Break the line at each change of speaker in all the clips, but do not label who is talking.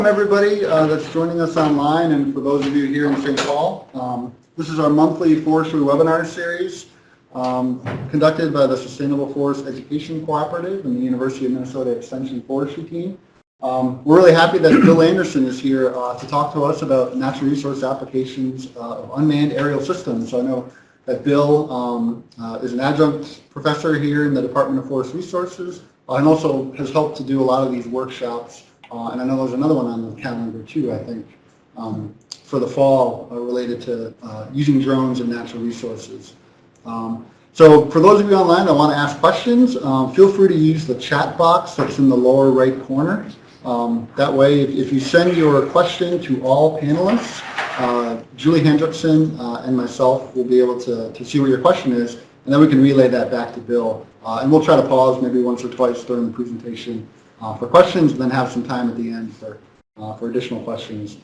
Everybody that's joining us online, and for those of you here in St. Paul. This is our monthly forestry webinar series conducted by the Sustainable Forest Education Cooperative and the University of Minnesota Extension Forestry team. We're really happy that Bill Anderson is here to talk to us about natural resource applications of unmanned aerial systems. So I know that Bill is an adjunct professor here in the Department of Forest Resources and also has helped to do a lot of these workshops. And I know there's another one on the calendar too, I think, for the fall related to using drones and natural resources. So for those of you online that want to ask questions, feel free to use the chat box that's in the lower right corner. That way, if you send your question to all panelists, Julie Hendrickson and myself will be able to see what your question is, and then we can relay that back to Bill. And we'll try to pause maybe once or twice during the presentation for questions, and then have some time at the end for additional questions.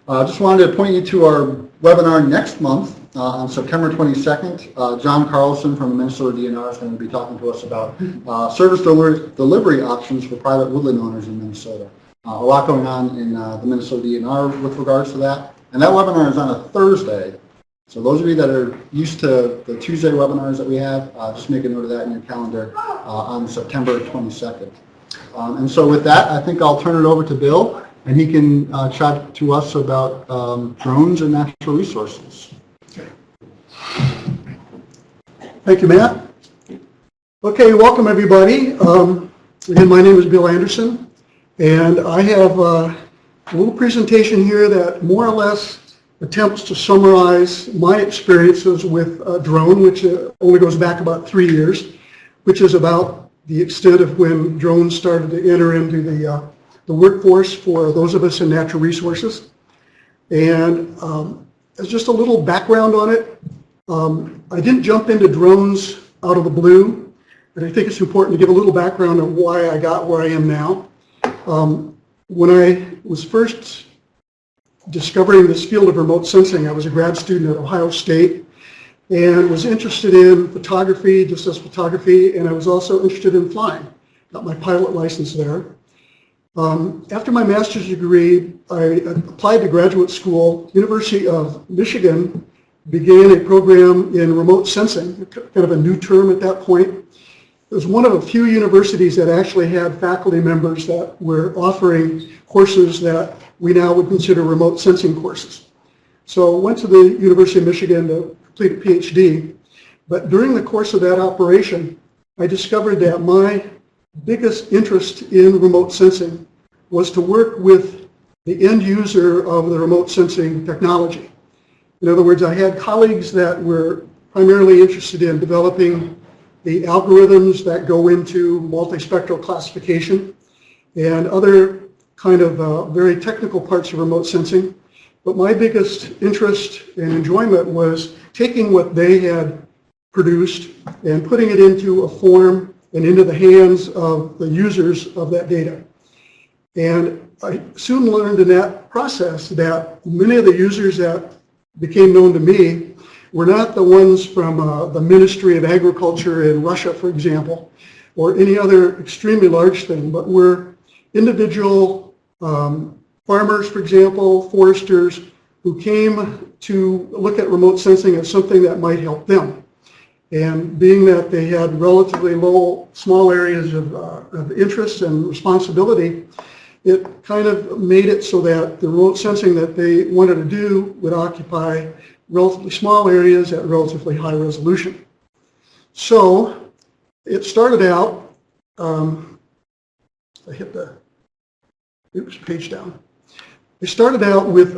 Just wanted to point you to our webinar next month on September 22nd. John Carlson from the Minnesota DNR is going to be talking to us about service delivery options for private woodland owners in Minnesota. A lot going on in the Minnesota DNR with regards to that. And that webinar is on a Thursday. So those of you that are used to the Tuesday webinars that we have, just make a note of that in your calendar on September 22nd. And so with that, I think I'll turn it over to Bill, and he can chat to us about drones and natural resources.
Thank you, Matt. Okay, welcome everybody. Again, my name is Bill Anderson, and I have a little presentation here that more or less attempts to summarize my experiences with a drone, which only goes back about 3 years, which is about the extent of when drones started to enter into the workforce for those of us in natural resources. And as just a little background on it, I didn't jump into drones out of the blue, and I think it's important to give a little background on why I got where I am now. When I was first discovering this field of remote sensing, I was a grad student at Ohio State and was interested in photography, just as photography, and I was also interested in flying. Got my pilot license there. After my master's degree, I applied to graduate school. University of Michigan began a program in remote sensing, kind of a new term at that point. It was one of a few universities that actually had faculty members that were offering courses that we now would consider remote sensing courses. So I went to the University of Michigan to complete a PhD, but during the course of that operation, I discovered that my biggest interest in remote sensing was to work with the end user of the remote sensing technology. In other words, I had colleagues that were primarily interested in developing the algorithms that go into multispectral classification and other kind of very technical parts of remote sensing. But my biggest interest and enjoyment was taking what they had produced and putting it into a form and into the hands of the users of that data. And I soon learned in that process that many of the users that became known to me were not the ones from the Ministry of Agriculture in Russia, for example, or any other extremely large thing, but were individual farmers, for example, foresters, who came to look at remote sensing as something that might help them. And being that they had relatively small areas of interest and responsibility, it kind of made it so that the remote sensing that they wanted to do would occupy relatively small areas at relatively high resolution. So it started out, I hit the page down. It started out with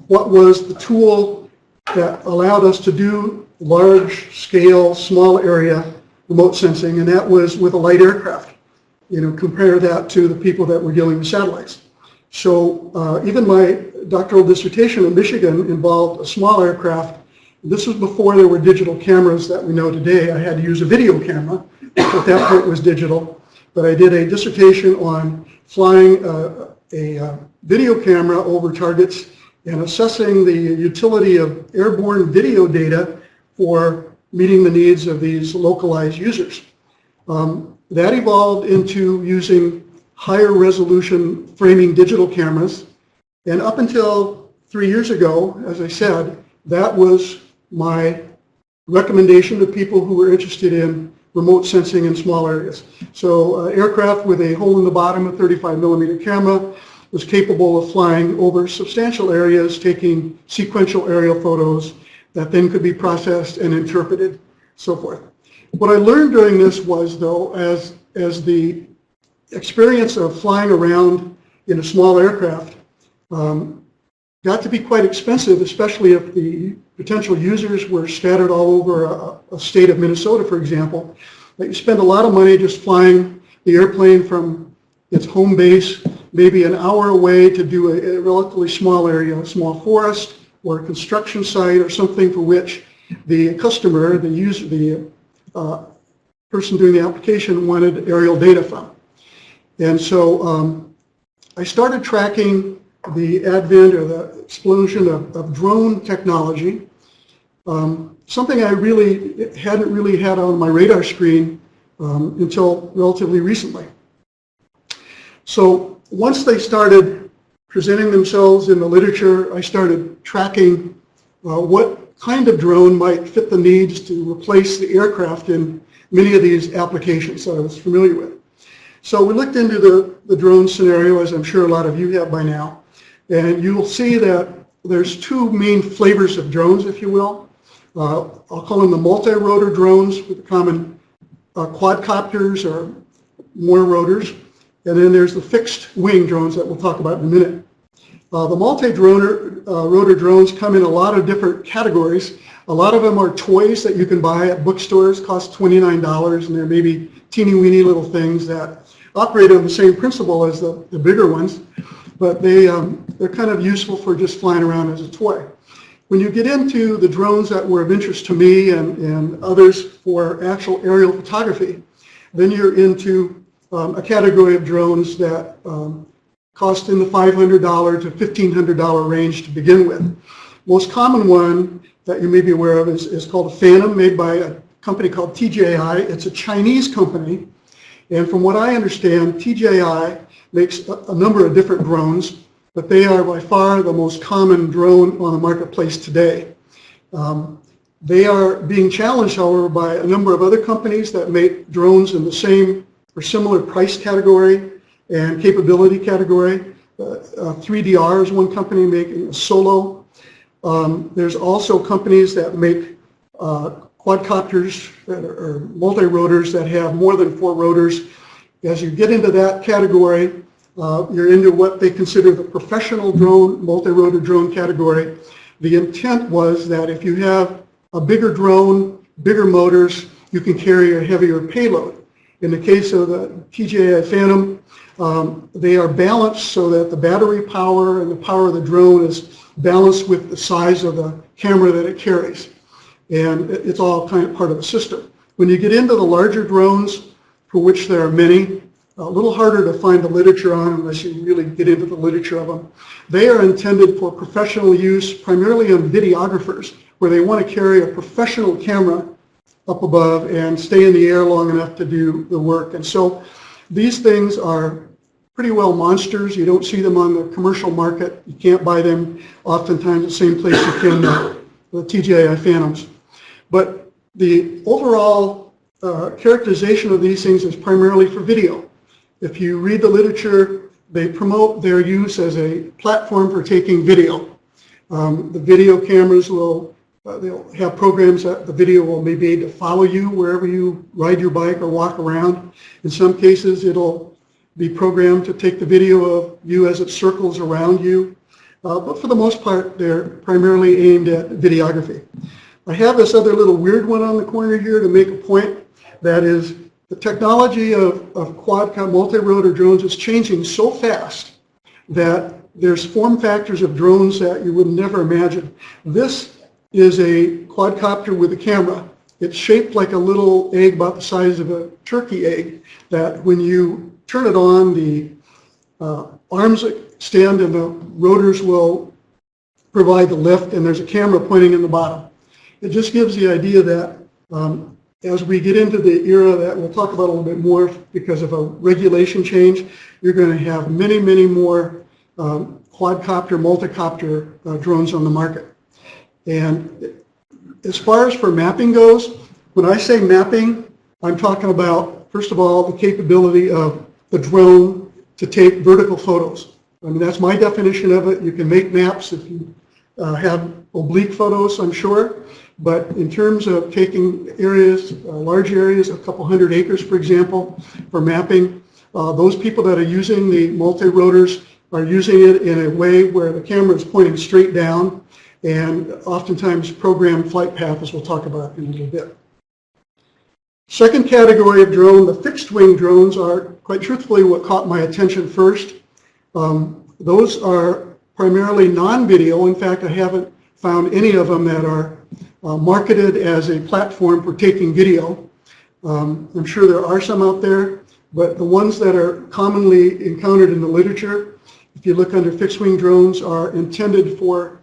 what was the tool that allowed us to do large-scale, small area remote sensing, and that was with a light aircraft. You know, compare that to the people that were dealing with satellites. So even my doctoral dissertation in Michigan involved a small aircraft. This was before there were digital cameras that we know today. I had to use a video camera, which at that point was digital. But I did a dissertation on flying a video camera over targets and assessing the utility of airborne video data for meeting the needs of these localized users. That evolved into using higher resolution framing digital cameras. And up until 3 years ago, as I said, that was my recommendation to people who were interested in remote sensing in small areas. So aircraft with a hole in the bottom, a 35 millimeter camera, was capable of flying over substantial areas, taking sequential aerial photos that then could be processed and interpreted, so forth. What I learned during this was, though, as the experience of flying around in a small aircraft got to be quite expensive, especially if the potential users were scattered all over a state of Minnesota, for example, that you spend a lot of money just flying the airplane from its home base, maybe an hour away to do a relatively small area, a small forest or a construction site or something for which the customer, the user, the person doing the application wanted aerial data from. And so I started tracking the advent or the explosion of drone technology, something I hadn't really had on my radar screen until relatively recently. So once they started presenting themselves in the literature, I started tracking what kind of drone might fit the needs to replace the aircraft in many of these applications that I was familiar with. So we looked into the drone scenario, as I'm sure a lot of you have by now, and you'll see that there's two main flavors of drones, if you will. I'll call them the multi-rotor drones with the common quadcopters or more rotors, and then there's the fixed-wing drones that we'll talk about in a minute. The multi-rotor drones come in a lot of different categories. A lot of them are toys that you can buy at bookstores, cost $29, and they're maybe teeny-weeny little things that operate on the same principle as the bigger ones, but they're kind of useful for just flying around as a toy. When you get into the drones that were of interest to me and others for actual aerial photography, then you're into a category of drones that cost in the $500 to $1,500 range to begin with. Most common one that you may be aware of is called a Phantom, made by a company called TJI. It's a Chinese company, and from what I understand, TJI makes a number of different drones, but they are by far the most common drone on the marketplace today. They are being challenged, however, by a number of other companies that make drones in the same or similar price category and capability category. 3DR is one company making a Solo. There's also companies that make quadcopters or multi-rotors that have more than 4 rotors. As you get into that category, you're into what they consider the professional drone, multi-rotor drone category. The intent was that if you have a bigger drone, bigger motors, you can carry a heavier payload. In the case of the TJI Phantom, they are balanced so that the battery power and the power of the drone is balanced with the size of the camera that it carries. And it's all kind of part of the system. When you get into the larger drones, for which there are many, a little harder to find the literature on unless you really get into the literature of them. They are intended for professional use, primarily on videographers, where they want to carry a professional camera up above and stay in the air long enough to do the work. And so these things are pretty well monsters. You don't see them on the commercial market. You can't buy them oftentimes the same place you can the TJI Phantoms. But the overall characterization of these things is primarily for video. If you read the literature, they promote their use as a platform for taking video. The video cameras will they'll have programs that the video will be made to follow you wherever you ride your bike or walk around. In some cases, it'll be programmed to take the video of you as it circles around you. But for the most part, they're primarily aimed at videography. I have this other little weird one on the corner here to make a point. That is, the technology of quadcopter multi-rotor drones is changing so fast that there's form factors of drones that you would never imagine. This is a quadcopter with a camera. It's shaped like a little egg about the size of a turkey egg, that when you turn it on, the arms extend and the rotors will provide the lift, and there's a camera pointing in the bottom. It just gives the idea that as we get into the era that we'll talk about a little bit more because of a regulation change, you're going to have many, many more quadcopter, multicopter drones on the market. And as far as for mapping goes, when I say mapping, I'm talking about, first of all, the capability of the drone to take vertical photos. I mean, that's my definition of it. You can make maps if you have oblique photos, I'm sure. But in terms of taking areas, large areas, a couple hundred acres, for example, for mapping, those people that are using the multi-rotors are using it in a way where the camera is pointing straight down, and oftentimes programmed flight path, as we'll talk about in a little bit. Second category of drone, the fixed-wing drones, are quite truthfully what caught my attention first. Those are primarily non-video. In fact, I haven't found any of them that are marketed as a platform for taking video. I'm sure there are some out there, but the ones that are commonly encountered in the literature, if you look under fixed-wing drones, are intended for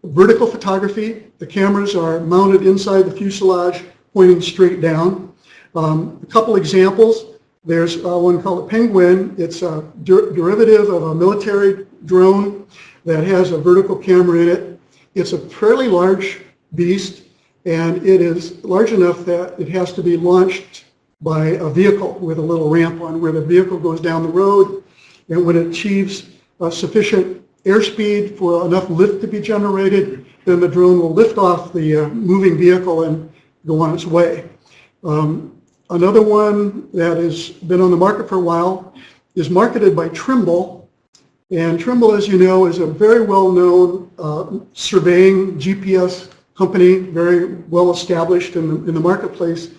vertical photography. The cameras are mounted inside the fuselage, pointing straight down. A couple examples. There's one called a Penguin. It's a derivative of a military drone that has a vertical camera in it. It's a fairly large beast, and it is large enough that it has to be launched by a vehicle with a little ramp on, where the vehicle goes down the road, and when it achieves sufficient airspeed for enough lift to be generated, then the drone will lift off the moving vehicle and go on its way. Another one that has been on the market for a while is marketed by Trimble. And Trimble, as you know, is a very well-known surveying GPS company, very well established in the marketplace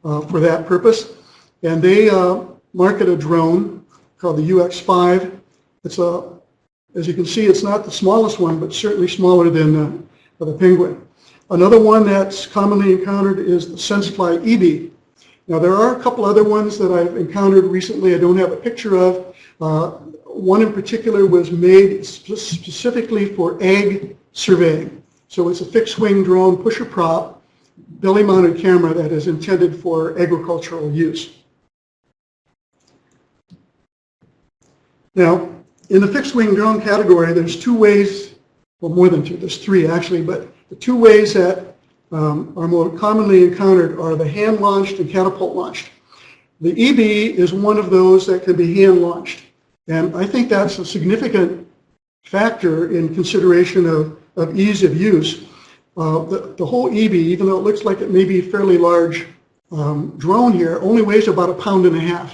for that purpose. And they market a drone called the UX5. It's as you can see, it's not the smallest one, but certainly smaller than the Penguin. Another one that's commonly encountered is the SenseFly EB. Now, there are a couple other ones that I've encountered recently I don't have a picture of. One in particular was made specifically for ag surveying. So it's a fixed-wing drone, pusher prop, belly-mounted camera that is intended for agricultural use. Now, in the fixed-wing drone category, there's two ways, well, more than two, there's three actually, but the two ways that are more commonly encountered are the hand-launched and catapult-launched. The EB is one of those that can be hand-launched, and I think that's a significant factor in consideration of ease of use. The whole EB, even though it looks like it may be a fairly large drone here, only weighs about 1.5 pounds.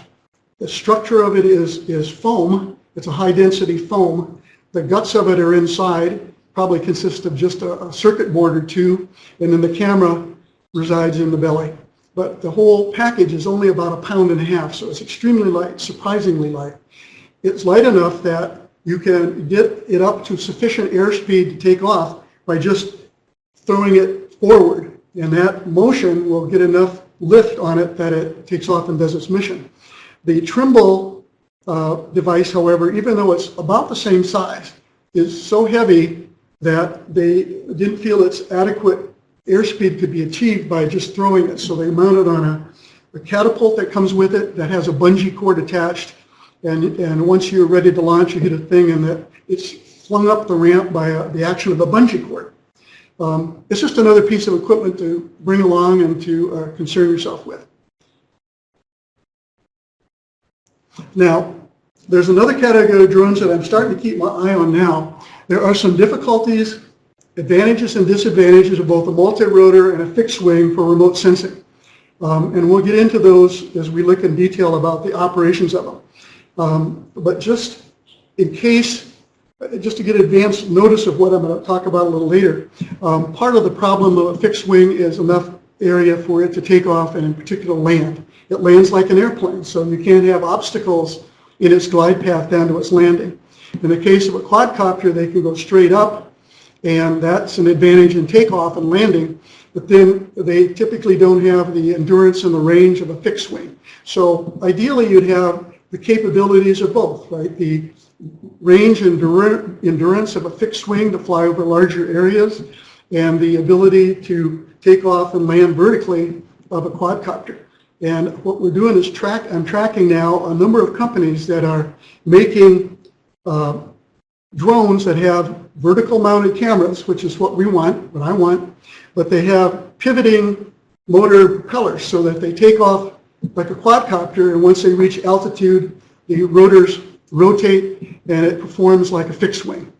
The structure of it is foam. It's a high-density foam. The guts of it are inside, probably consist of just a circuit board or two, and then the camera resides in the belly. But the whole package is only about 1.5 pounds, so it's extremely light, surprisingly light. It's light enough that you can get it up to sufficient airspeed to take off by just throwing it forward, and that motion will get enough lift on it that it takes off and does its mission. The Trimble device, however, even though it's about the same size, is so heavy that they didn't feel its adequate airspeed could be achieved by just throwing it. So they mounted on a catapult that comes with it that has a bungee cord attached, and once you're ready to launch, you hit a thing and it's flung up the ramp by the action of a bungee cord. It's just another piece of equipment to bring along and to concern yourself with. Now, there's another category of drones that I'm starting to keep my eye on now. There are some difficulties, advantages and disadvantages of both a multi-rotor and a fixed wing for remote sensing. And we'll get into those as we look in detail about the operations of them. But just in case, just to get advanced notice of what I'm going to talk about a little later, part of the problem of a fixed wing is enough area for it to take off and in particular land. It lands like an airplane, so you can't have obstacles in its glide path down to its landing. In the case of a quadcopter, they can go straight up, and that's an advantage in takeoff and landing, but then they typically don't have the endurance and the range of a fixed wing. So ideally, you'd have the capabilities of both, right? The range and endurance of a fixed wing to fly over larger areas, and the ability to take off and land vertically of a quadcopter. And what we're doing is I'm tracking now a number of companies that are making drones that have vertical mounted cameras, which is what I want, but they have pivoting motor propellers so that they take off like a quadcopter, and once they reach altitude, the rotors rotate and it performs like a fixed wing.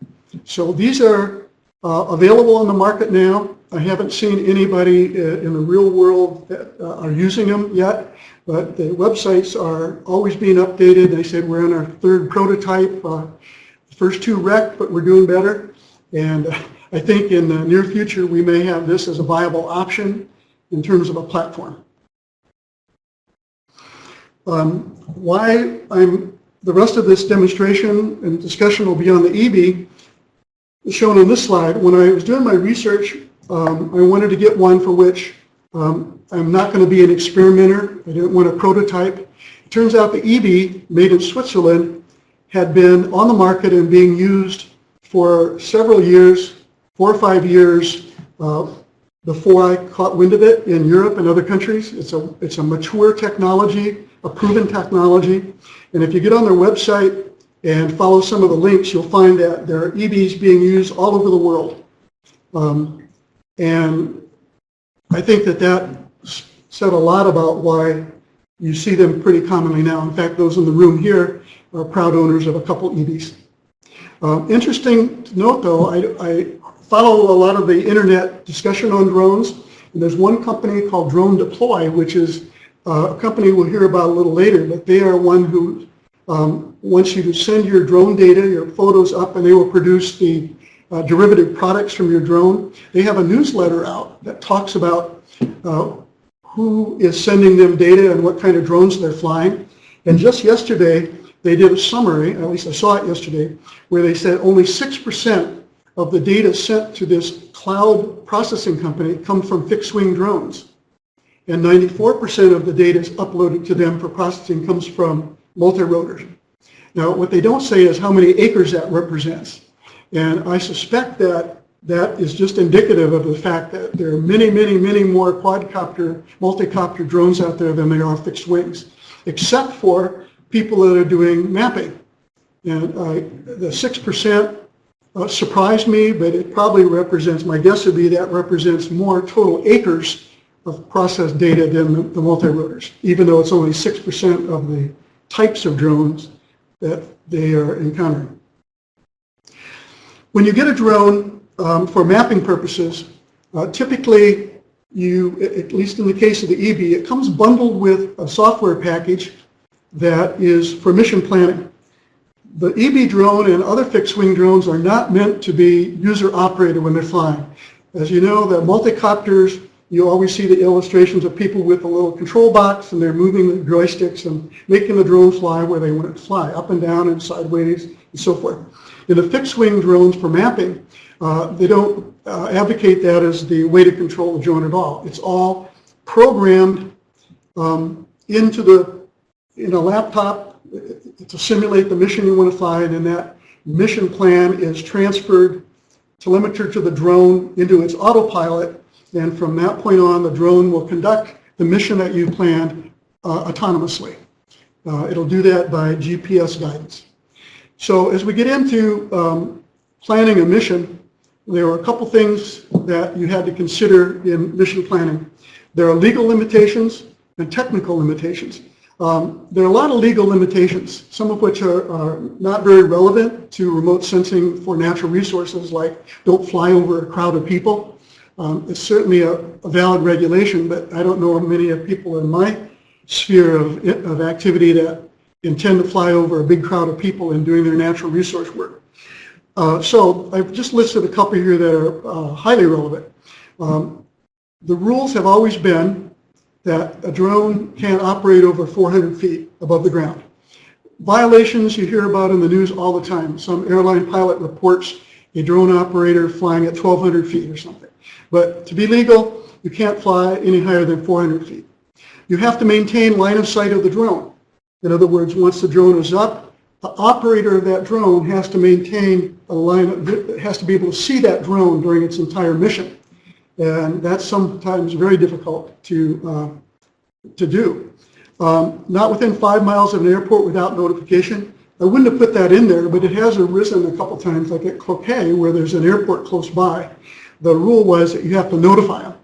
So these are available on the market now. I haven't seen anybody in the real world that are using them yet, but the websites are always being updated. They said we're on our third prototype. The first two wrecked, but we're doing better. And I think in the near future we may have this as a viable option in terms of a platform. The rest of this demonstration and discussion will be on the EB, shown on this slide. When I was doing my research, I wanted to get one for which I'm not going to be an experimenter. I didn't want a prototype. It turns out the EB, made in Switzerland, had been on the market and being used for several years, 4 or 5 years, before I caught wind of it in Europe and other countries. It's a mature technology, a proven technology. And if you get on their website and follow some of the links, you'll find that there are EBs being used all over the world. And I think that said a lot about why you see them pretty commonly now. In fact, those in the room here are proud owners of a couple EBs. Interesting to note, though, I follow a lot of the internet discussion on drones. And there's one company called Drone Deploy, which is a company we'll hear about a little later, but they are one who wants you to send your drone data, your photos up, and they will produce the derivative products from your drone. They have a newsletter out that talks about who is sending them data and what kind of drones they're flying. And just yesterday, they did a summary, at least I saw it yesterday, where they said only 6% of the data sent to this cloud processing company come from fixed-wing drones. And 94% of the data is uploaded to them for processing comes from multi-rotors. Now, what they don't say is how many acres that represents. And I suspect that that is just indicative of the fact that there are many, many, many more quadcopter, multi-copter drones out there than there are fixed wings, except for people that are doing mapping. And the 6% surprised me, but it probably represents, my guess would be that represents more total acres of processed data than the multi-rotors, even though it's only 6% of the types of drones that they are encountering. When you get a drone for mapping purposes, typically at least in the case of the EB, it comes bundled with a software package that is for mission planning. The EB drone and other fixed-wing drones are not meant to be user-operated when they're flying. As you know, the multi-copters, you always see the illustrations of people with a little control box and they're moving the joysticks and making the drone fly where they want it to fly, up and down and sideways and so forth. In the fixed-wing drones for mapping, they don't advocate that as the way to control the drone at all. It's all programmed in a laptop to simulate the mission you want to fly, and then that mission plan is transferred telemetry to the drone into its autopilot. And from that point on, the drone will conduct the mission that you planned autonomously. It'll do that by GPS guidance. So as we get into planning a mission, there are a couple things that you had to consider in mission planning. There are legal limitations and technical limitations. There are a lot of legal limitations, some of which are not very relevant to remote sensing for natural resources, like don't fly over a crowd of people. It's certainly a valid regulation, but I don't know many of people in my sphere of activity that intend to fly over a big crowd of people in doing their natural resource work. So I've just listed a couple here that are highly relevant. The rules have always been that a drone can't operate over 400 feet above the ground. Violations you hear about in the news all the time. Some airline pilot reports a drone operator flying at 1,200 feet or something. But to be legal, you can't fly any higher than 400 feet. You have to maintain line of sight of the drone. In other words, once the drone is up, the operator of that drone has to maintain a line, has to be able to see that drone during its entire mission. And that's sometimes very difficult to to do. Not within 5 miles of an airport without notification. I wouldn't have put that in there, but it has arisen a couple times, like at Cloquet, where there's an airport close by. The rule was that you have to notify them.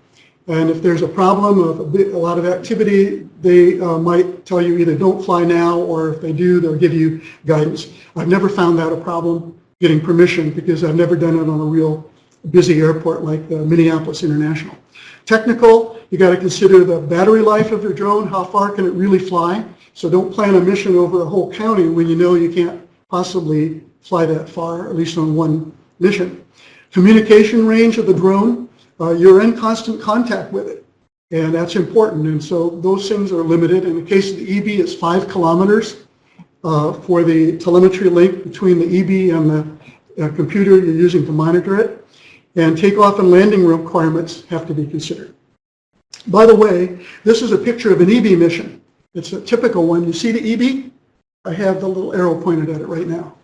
And if there's a problem of a lot of activity, they might tell you either don't fly now, or if they do, they'll give you guidance. I've never found that a problem getting permission, because I've never done it on a real busy airport like Minneapolis International. Technical, you got to consider the battery life of your drone. How far can it really fly? So don't plan a mission over a whole county when you know you can't possibly fly that far, at least on one mission. Communication range of the drone. You're in constant contact with it, and that's important, and so those things are limited. In the case of the EB, it's 5 kilometers for the telemetry link between the EB and the computer you're using to monitor it, and takeoff and landing requirements have to be considered. By the way, this is a picture of an EB mission. It's a typical one. You see the EB? I have the little arrow pointed at it right now.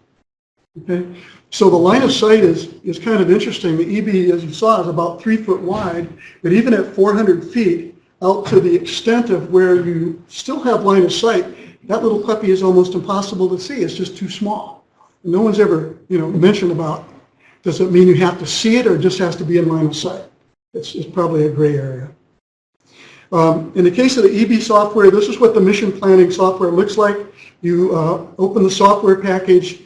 Okay, so the line of sight is kind of interesting. The EB, as you saw, is about 3 foot wide, but even at 400 feet, out to the extent of where you still have line of sight, that little puppy is almost impossible to see. It's just too small. And no one's ever, mentioned about, does it mean you have to see it or it just has to be in line of sight? It's probably a gray area. In the case of the EB software, this is what the mission planning software looks like. You open the software package.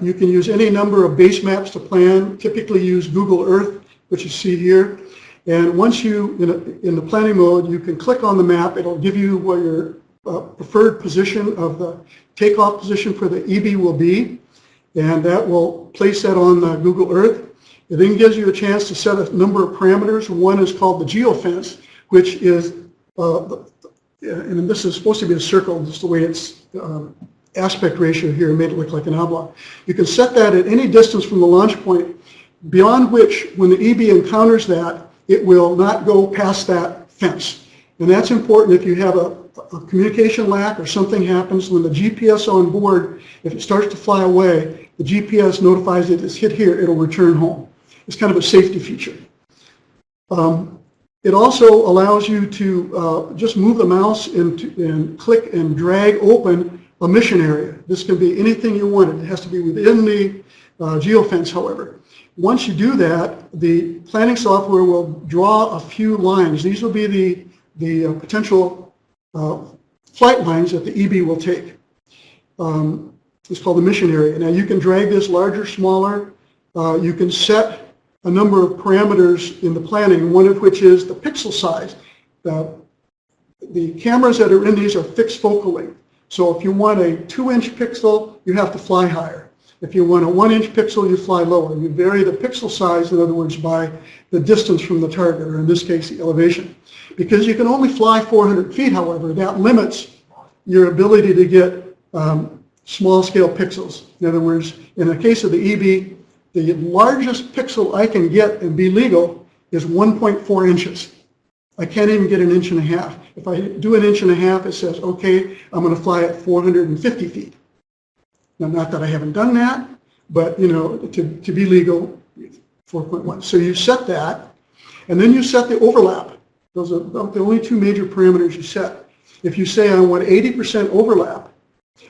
You can use any number of base maps to plan, typically use Google Earth, which you see here. And once you, in the planning mode, you can click on the map. It'll give you where your preferred position of the takeoff position for the EB will be, and that will place that on Google Earth. It then gives you a chance to set a number of parameters. One is called the geofence, which is, and this is supposed to be a circle, just the way it's aspect ratio here made it look like an oblong. You can set that at any distance from the launch point, beyond which, when the EB encounters that, it will not go past that fence. And that's important if you have a communication lack or something happens. When the GPS on board, if it starts to fly away, the GPS notifies it it's hit here, it'll return home. It's kind of a safety feature. It also allows you to just move the mouse and click and drag open a mission area. This can be anything you want. It has to be within the geofence, however. Once you do that, the planning software will draw a few lines. These will be the potential flight lines that the EB will take. It's called the mission area. Now you can drag this larger, smaller. You can set a number of parameters in the planning, one of which is the pixel size. The cameras that are in these are fixed focal length. So if you want a 2-inch pixel, you have to fly higher. If you want a 1-inch pixel, you fly lower. You vary the pixel size, in other words, by the distance from the target, or in this case, the elevation. Because you can only fly 400 feet, however, that limits your ability to get small-scale pixels. In other words, in the case of the EB, the largest pixel I can get and be legal is 1.4 inches. I can't even get 1.5 inches. If I do 1.5 inches, it says, okay, I'm going to fly at 450 feet. Now, not that I haven't done that, but, to be legal, 4.1. So you set that, and then you set the overlap. Those are the only 2 major parameters you set. If you say I want 80% overlap,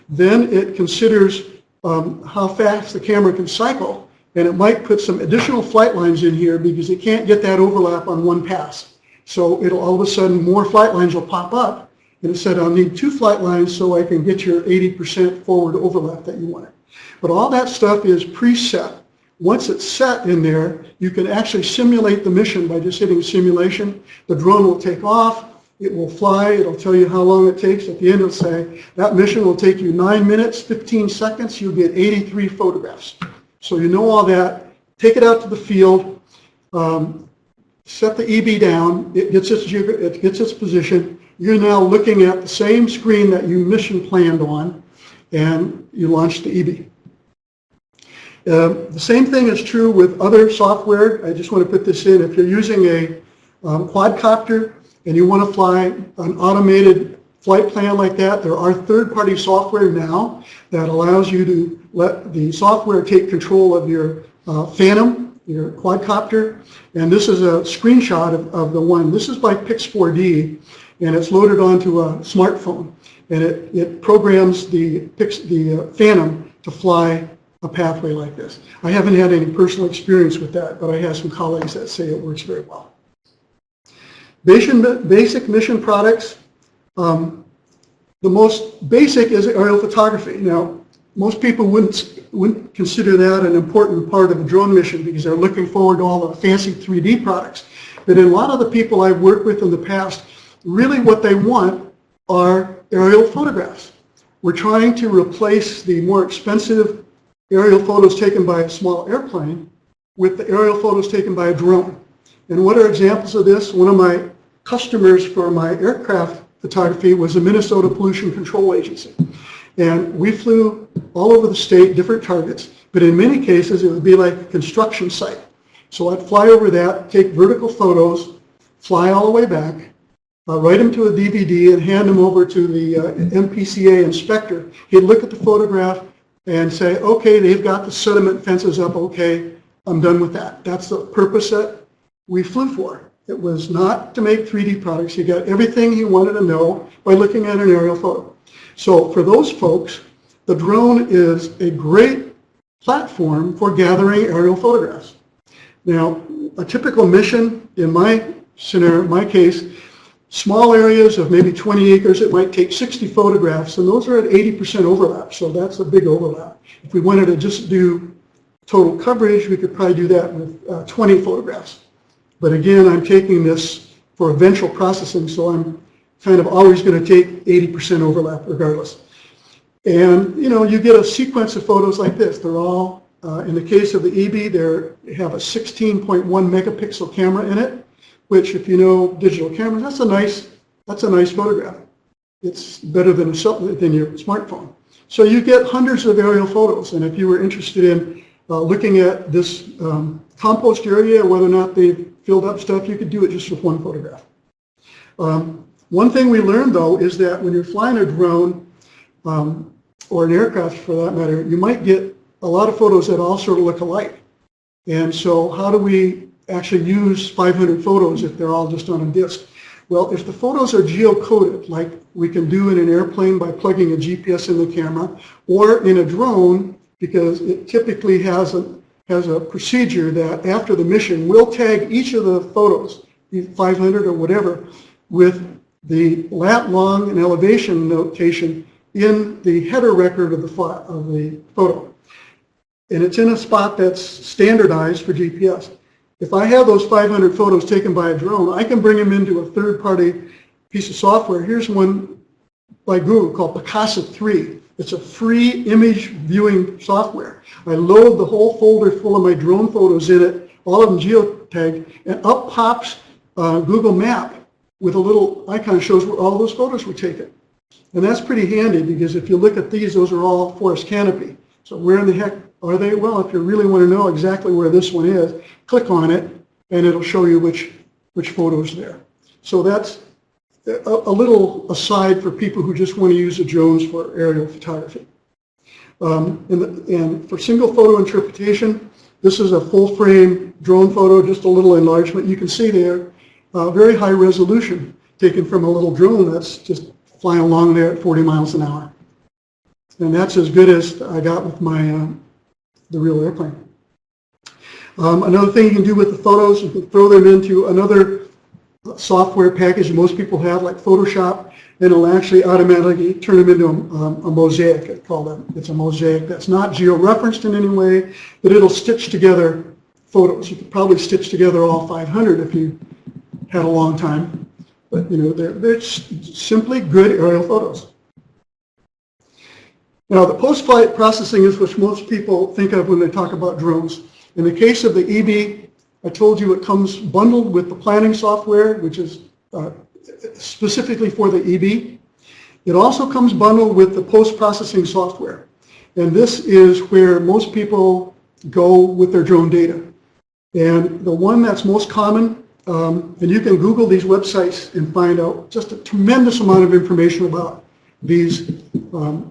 then it considers how fast the camera can cycle, and it might put some additional flight lines in here because it can't get that overlap on one pass. So it'll all of a sudden, more flight lines will pop up, and it said I'll need 2 flight lines so I can get your 80% forward overlap that you wanted. But all that stuff is preset. Once it's set in there, you can actually simulate the mission by just hitting simulation. The drone will take off, it will fly, it'll tell you how long it takes. At the end it'll say, that mission will take you 9 minutes, 15 seconds, you'll get 83 photographs. So you know all that, take it out to the field, set the EB down, it gets its position. You're now looking at the same screen that you mission planned on, and you launch the EB. The same thing is true with other software. I just want to put this in. If you're using a quadcopter and you want to fly an automated flight plan like that, there are third-party software now that allows you to let the software take control of your Phantom, your quadcopter. And this is a screenshot of the one. This is by Pix4D. and it's loaded onto a smartphone, and it programs the Phantom to fly a pathway like this. I haven't had any personal experience with that, but I have some colleagues that say it works very well. Basic mission products. The most basic is aerial photography. Now, most people wouldn't consider that an important part of a drone mission because they're looking forward to all the fancy 3D products. But in a lot of the people I've worked with in the past, really what they want are aerial photographs. We're trying to replace the more expensive aerial photos taken by a small airplane with the aerial photos taken by a drone. And what are examples of this? One of my customers for my aircraft photography was the Minnesota Pollution Control Agency. And we flew all over the state, different targets, but in many cases it would be like a construction site. So I'd fly over that, take vertical photos, fly all the way back, write them to a DVD and hand them over to the MPCA inspector. He'd look at the photograph and say, okay, they've got the sediment fences up, okay, I'm done with that. That's the purpose that we flew for. It was not to make 3D products. He got everything he wanted to know by looking at an aerial photo. So for those folks, the drone is a great platform for gathering aerial photographs. Now, a typical mission in my scenario, in my case, small areas of maybe 20 acres, it might take 60 photographs, and those are at 80% overlap, so that's a big overlap. If we wanted to just do total coverage, we could probably do that with 20 photographs. But again, I'm taking this for eventual processing, so I'm kind of always going to take 80% overlap regardless. And you know, you get a sequence of photos like this. They're all, in the case of the EB, they have a 16.1 megapixel camera in it, which if you know digital cameras, that's a nice photograph. It's better than your smartphone. So you get hundreds of aerial photos, and if you were interested in looking at this compost area, whether or not they've filled up stuff, you could do it just with one photograph. One thing we learned, though, is that when you're flying a drone, or an aircraft for that matter, you might get a lot of photos that all sort of look alike. And so how do we actually use 500 photos if they're all just on a disk? Well, if the photos are geocoded, like we can do in an airplane by plugging a GPS in the camera, or in a drone, because it typically has a procedure that after the mission, we'll tag each of the photos, 500 or whatever, with the lat long and elevation notation in the header record of the photo. And it's in a spot that's standardized for GPS. If I have those 500 photos taken by a drone, I can bring them into a third-party piece of software. Here's one by Google called Picasa 3. It's a free image viewing software. I load the whole folder full of my drone photos in it, all of them geotagged, and up pops Google Map with a little icon that shows where all those photos were taken. And that's pretty handy because if you look at these, those are all forest canopy. So where in the heck are they? Well, if you really want to know exactly where this one is, click on it and it'll show you which photo's there. So that's a little aside for people who just want to use the drones for aerial photography. And for single photo interpretation, this is a full frame drone photo, just a little enlargement. You can see there, very high resolution taken from a little drone that's just flying along there at 40 miles an hour. And that's as good as I got with my the real airplane. Another thing you can do with the photos, you can throw them into another software package most people have, like Photoshop, and it'll actually automatically turn them into a mosaic. It's a mosaic that's not geo-referenced in any way, but it'll stitch together photos. You could probably stitch together all 500 if you had a long time. But you know, they're simply good aerial photos. Now, the post-flight processing is what most people think of when they talk about drones. In the case of the EB, I told you it comes bundled with the planning software, which is specifically for the EB. It also comes bundled with the post-processing software. And this is where most people go with their drone data. And the one that's most common, and you can Google these websites and find out just a tremendous amount of information about these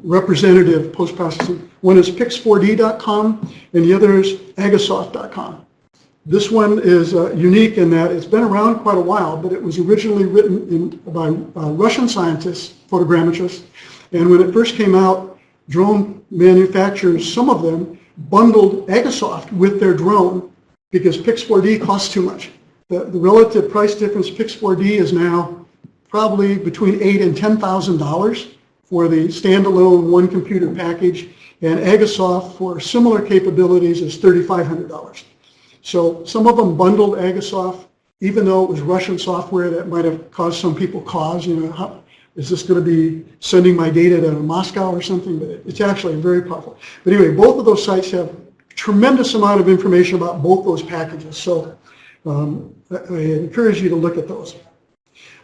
representative post-processing. One is pix4d.com and the other is agasoft.com. This one is unique in that it's been around quite a while, but it was originally written by Russian scientists, photogrammetrists, and when it first came out, drone manufacturers, some of them, bundled Agasoft with their drone because Pix4D costs too much. The relative price difference, Pix4D is now probably between $8,000 and $10,000 for the standalone one computer package, and Agasoft for similar capabilities is $3,500. So some of them bundled Agasoft, even though it was Russian software. That might have caused some people cause, how, is this going to be sending my data to Moscow or something? But it's actually very powerful. But anyway, both of those sites have tremendous amount of information about both those packages. So I encourage you to look at those.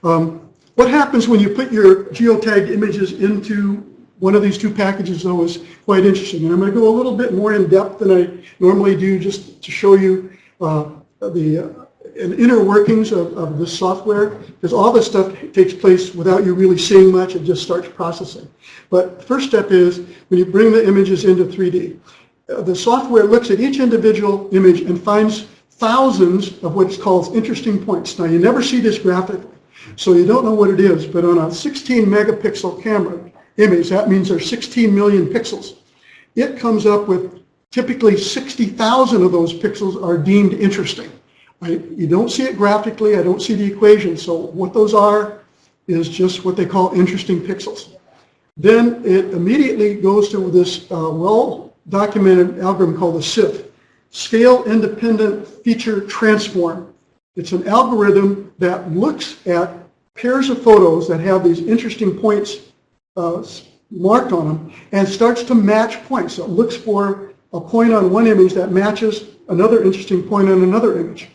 What happens when you put your geotagged images into one of these two packages, though, is quite interesting. And I'm going to go a little bit more in depth than I normally do, just to show you the inner workings of this software, because all this stuff takes place without you really seeing much. It just starts processing. But the first step is when you bring the images into 3D. The software looks at each individual image and finds thousands of what's called interesting points. Now, you never see this graphically, so you don't know what it is, but on a 16 megapixel camera image, that means there's 16 million pixels. It comes up with typically 60,000 of those pixels are deemed interesting. You don't see it graphically, I don't see the equation, so what those are is just what they call interesting pixels. Then it immediately goes to this well-documented algorithm called the SIF, Scale Independent Feature Transform. It's an algorithm that looks at pairs of photos that have these interesting points marked on them and starts to match points. So it looks for a point on one image that matches another interesting point on another image.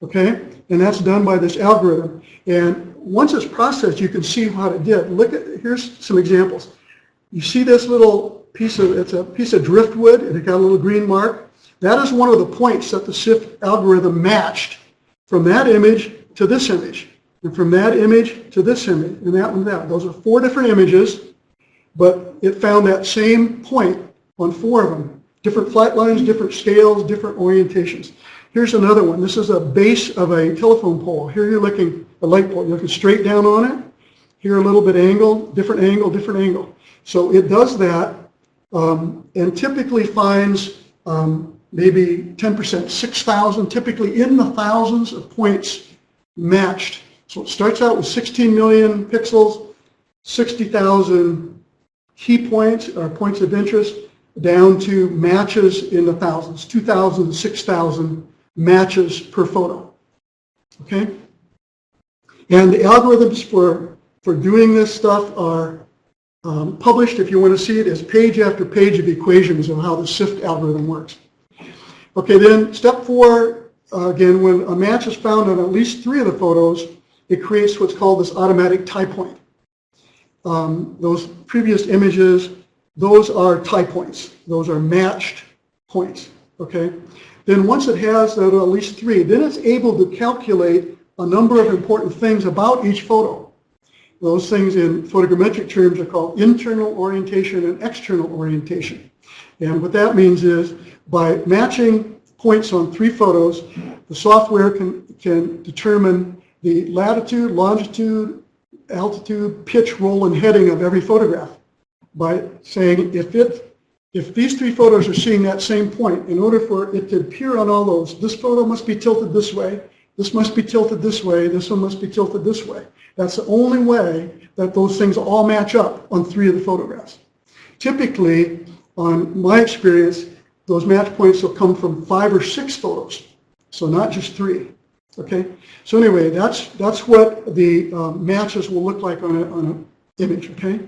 Okay? And that's done by this algorithm. And once it's processed, you can see what it did. Look at, here's some examples. You see this little piece of, it's a piece of driftwood, and it got a little green mark. That is one of the points that the SIF algorithm matched from that image to this image, and from that image to this image, and that one, that. Those are 4 different images, but it found that same point on 4 of them. Different flight lines, different scales, different orientations. Here's another one. This is a base of a telephone pole. Here you're looking, a light pole, you're looking straight down on it. Here a little bit angle, different angle, different angle. So it does that and typically finds maybe 10%, 6,000, typically in the thousands of points matched. So it starts out with 16 million pixels, 60,000 key points or points of interest, down to matches in the thousands, 2,000 to 6,000 matches per photo. Okay? And the algorithms for doing this stuff are published. If you want to see it, as page after page of equations of how the SIFT algorithm works. Okay, then step 4, again, when a match is found on at least 3 of the photos, it creates what's called this automatic tie point. Those previous images, those are tie points. Those are matched points, okay? Then once it has at least 3, then it's able to calculate a number of important things about each photo. Those things in photogrammetric terms are called internal orientation and external orientation. And what that means is by matching points on 3 photos, the software can determine the latitude, longitude, altitude, pitch, roll, and heading of every photograph by saying if these 3 photos are seeing that same point, in order for it to appear on all those, this photo must be tilted this way, this must be tilted this way, this one must be tilted this way. That's the only way that those things all match up on 3 of the photographs. Typically, on my experience, those match points will come from 5 or 6 photos, so not just 3. Okay, so anyway, that's what the matches will look like on an image. Okay,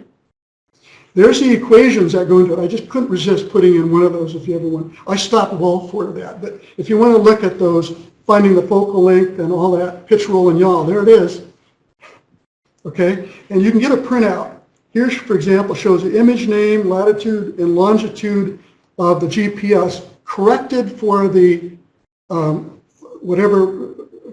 there's the equations that go into it. I just couldn't resist putting in one of those if you ever want. I stopped well for that, but if you want to look at those, finding the focal length and all that, pitch, roll, and yaw, there it is. Okay, and you can get a printout. Here, for example, shows the image name, latitude, and longitude of the GPS corrected for the whatever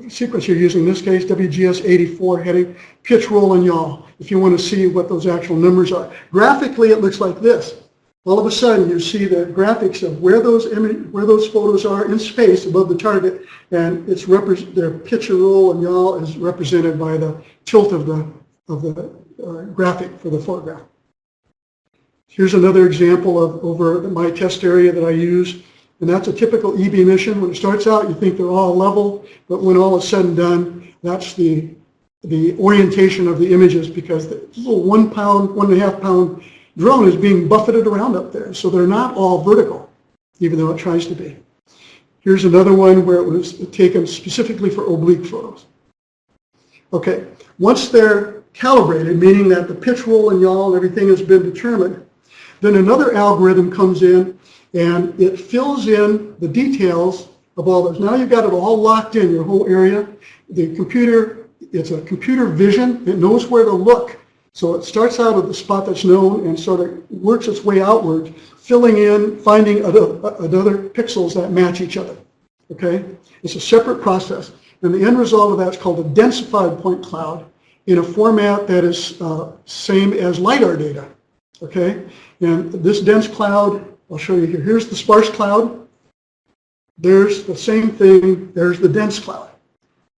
sequence you're using, in this case, WGS 84 heading, pitch, roll, and yaw, if you want to see what those actual numbers are. Graphically, it looks like this. all of a sudden you see the graphics of where those photos are in space above the target, and it's their pitch and roll and yaw is represented by the tilt of the graphic for the photograph. Here's another example of over my test area that I use, and that's a typical EB mission. When it starts out, you think they're all level, but when all is said and done, that's the orientation of the images, because the little 1 pound, 1.5 pound drone is being buffeted around up there, so they're not all vertical, even though it tries to be. Here's another one where it was taken specifically for oblique photos. Okay, once they're calibrated, meaning that the pitch, roll, and yaw and everything has been determined, then another algorithm comes in and it fills in the details of all those. Now you've got it all locked in, your whole area. The computer, it's a computer vision. It knows where to look. So it starts out at the spot that's known and sort of works its way outward, filling in, finding other pixels that match each other. Okay? It's a separate process. And the end result of that is called a densified point cloud in a format that is same as LiDAR data. Okay? And this dense cloud, I'll show you here. Here's the sparse cloud. There's the same thing. There's the dense cloud.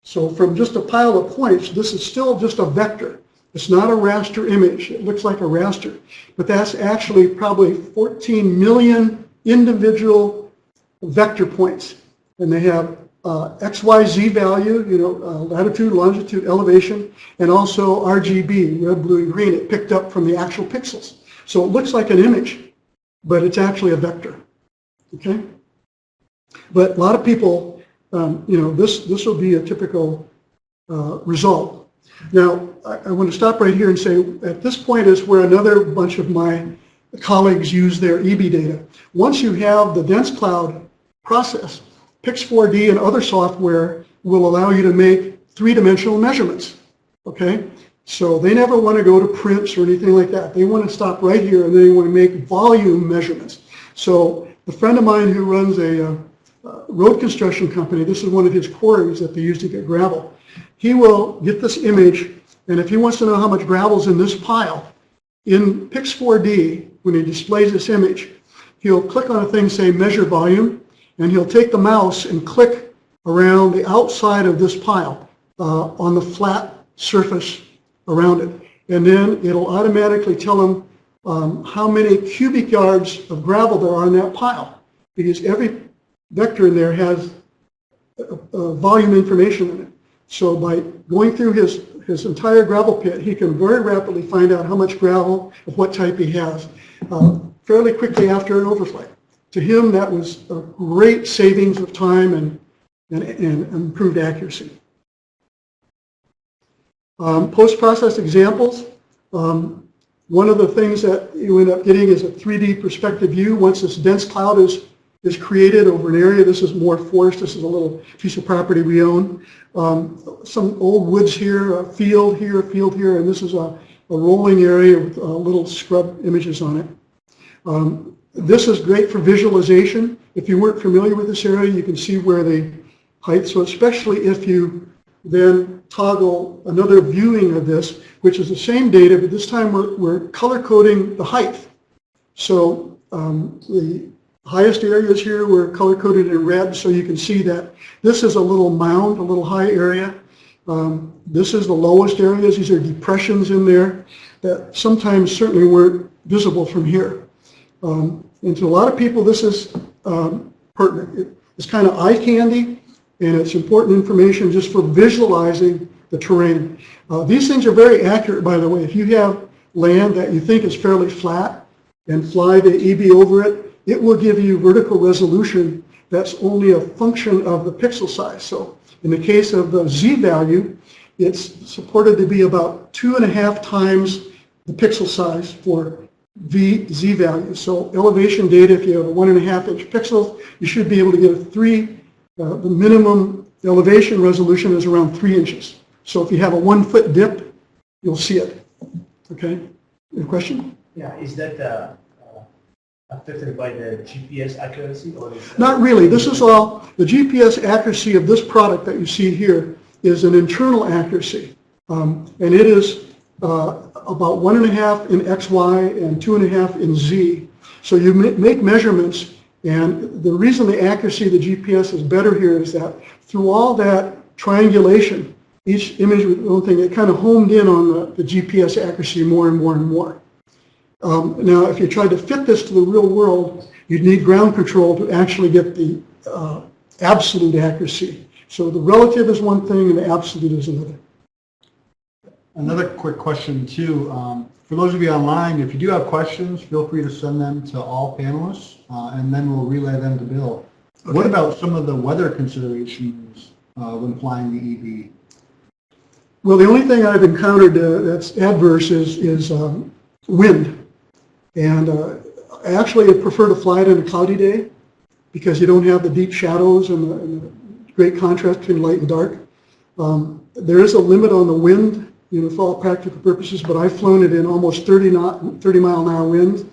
So from just a pile of points, this is still just a vector. It's not a raster image. It looks like a raster. But that's actually probably 14 million individual vector points. And they have X, Y, Z value, latitude, longitude, elevation, and also RGB, red, blue, and green. It picked up from the actual pixels. So it looks like an image, but it's actually a vector. Okay? But a lot of people, this will be a typical result. Now, I want to stop right here and say, at this point is where another bunch of my colleagues use their EB data. Once you have the dense cloud process, Pix4D and other software will allow you to make three-dimensional measurements. Okay? So they never want to go to prints or anything like that. They want to stop right here and they want to make volume measurements. So a friend of mine who runs a road construction company, this is one of his quarries that they use to get gravel. He will get this image, and if he wants to know how much gravel is in this pile, in Pix4D, when he displays this image, he'll click on a thing, say measure volume, and he'll take the mouse and click around the outside of this pile on the flat surface around it. And then it'll automatically tell him how many cubic yards of gravel there are in that pile, because every vector in there has volume information in it. So by going through his entire gravel pit, he can very rapidly find out how much gravel of what type he has fairly quickly after an overflight. To him, that was a great savings of time and improved accuracy. Post-process examples. One of the things that you end up getting is a 3D perspective view. Once this dense cloud is created over an area, this is more forest, this is a little piece of property we own. Some old woods here, a field here, and this is a rolling area with little scrub images on it. This is great for visualization. If you weren't familiar with this area, you can see where the height, so especially if you then toggle another viewing of this, which is the same data, but this time we're color coding the height. So the highest areas here were color coded in red, so you can see that this is a little mound, a little high area. This is the lowest areas. These are depressions in there that sometimes certainly weren't visible from here. And to a lot of people, this is pertinent. It's kind of eye candy, and it's important information just for visualizing the terrain. These things are very accurate, by the way. If you have land that you think is fairly flat and fly the EB over it, it will give you vertical resolution that's only a function of the pixel size. So in the case of the Z value, it's supported to be about 2.5 times the pixel size for Z value. So elevation data, if you have a 1.5 inch pixels, you should be able to get the minimum elevation resolution is around 3 inches. So if you have a 1 foot dip, you'll see it. Okay, your question?
Yeah, is that affected by the GPS accuracy? Or is
Not really. This is all, the GPS accuracy of this product that you see here is an internal accuracy. And it is about 1.5 in XY and 2.5 in Z. So you make measurements, and the reason the accuracy of the GPS is better here is that through all that triangulation, each image with its own thing, it kind of homed in on the GPS accuracy more and more and more. Now, if you tried to fit this to the real world, you'd need ground control to actually get the absolute accuracy. So the relative is one thing and the absolute is another.
Another quick question too. For those of you online, if you do have questions, feel free to send them to all panelists, and then we'll relay them to Bill. Okay. What about some of the weather considerations when flying the EB?
Well, the only thing I've encountered that's adverse is wind. And I actually prefer to fly it on a cloudy day because you don't have the deep shadows and the great contrast between light and dark. There is a limit on the wind, for all practical purposes, but I've flown it in almost 30 mile an hour winds.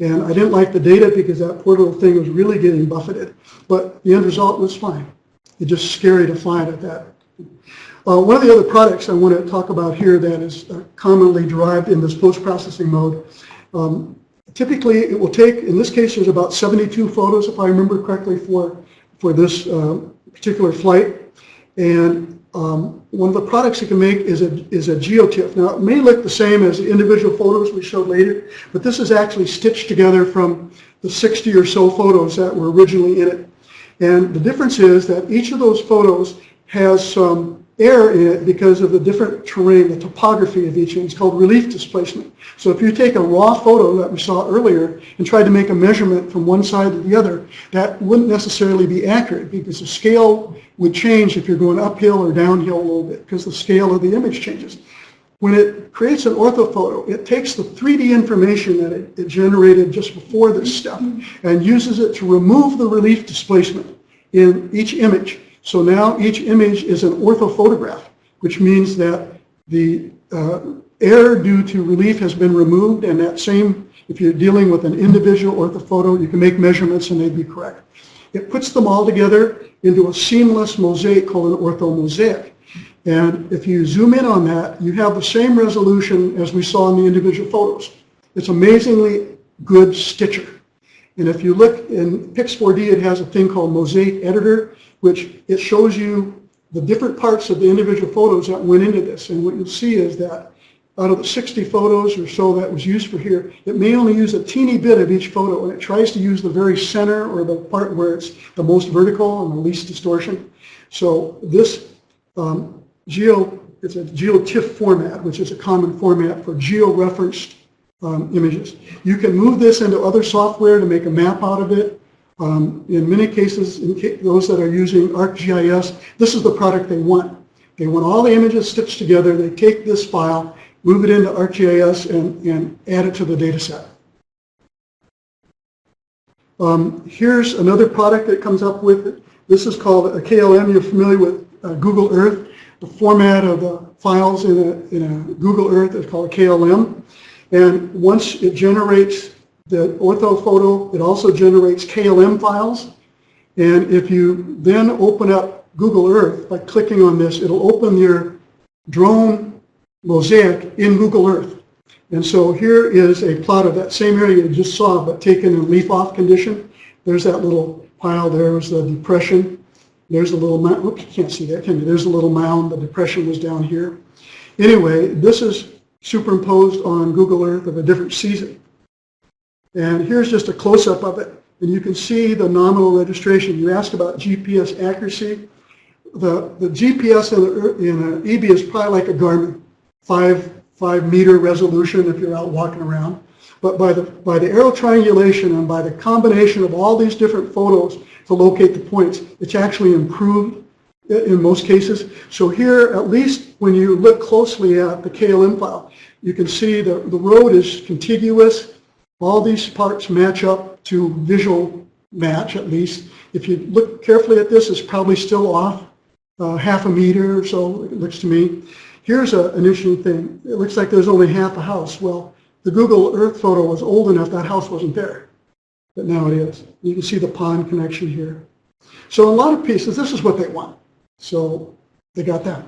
And I didn't like the data because that poor little thing was really getting buffeted. But the end result was fine. It's just scary to fly it at that. One of the other products I want to talk about here that is commonly derived in this post-processing mode, typically it will take, in this case there's about 72 photos if I remember correctly for this particular flight. And one of the products it can make is a GeoTIFF. Now it may look the same as the individual photos we showed later, but this is actually stitched together from the 60 or so photos that were originally in it. And the difference is that each of those photos has some air in it because of the different terrain, the topography of each one. It's called relief displacement. So if you take a raw photo that we saw earlier and try to make a measurement from one side to the other, that wouldn't necessarily be accurate because the scale would change if you're going uphill or downhill a little bit because the scale of the image changes. When it creates an orthophoto, it takes the 3D information that it generated just before this step and uses it to remove the relief displacement in each image. So now each image is an orthophotograph, which means that the error due to relief has been removed, and that same, if you're dealing with an individual orthophoto, you can make measurements and they'd be correct. It puts them all together into a seamless mosaic called an orthomosaic. And if you zoom in on that, you have the same resolution as we saw in the individual photos. It's amazingly good stitcher. And if you look in Pix4D, it has a thing called Mosaic Editor, which it shows you the different parts of the individual photos that went into this. And what you'll see is that out of the 60 photos or so that was used for here, it may only use a teeny bit of each photo, and it tries to use the very center or the part where it's the most vertical and the least distortion. So this it's a GeoTIFF format, which is a common format for geo-referenced images. You can move this into other software to make a map out of it. In many cases, those that are using ArcGIS, this is the product they want. They want all the images stitched together. They take this file, move it into ArcGIS, and add it to the data set. Here's another product that comes up with it. This is called a KLM. You're familiar with Google Earth. The format of the files in a Google Earth is called a KLM. And once it generates the orthophoto, it also generates KLM files. And if you then open up Google Earth by clicking on this, it'll open your drone mosaic in Google Earth. And so here is a plot of that same area you just saw, but taken in leaf-off condition. There's that little pile. There's the depression. There's a little mound. Oops, you can't see that, can you? There's a little mound. The depression was down here. Anyway, this is superimposed on Google Earth of a different season. And here's just a close-up of it. And you can see the nominal registration. You asked about GPS accuracy. The GPS in an EB is probably like a Garmin, 5 meter resolution if you're out walking around. But by the aero triangulation and by the combination of all these different photos to locate the points, it's actually improved in most cases. So here, at least when you look closely at the KLM file, you can see the road is contiguous. All these parts match up to visual match, at least. If you look carefully at this, it's probably still off half a meter or so, it looks to me. Here's an interesting thing. It looks like there's only half a house. Well, the Google Earth photo was old enough that house wasn't there, but now it is. You can see the pond connection here. So in a lot of pieces, this is what they want. So they got that.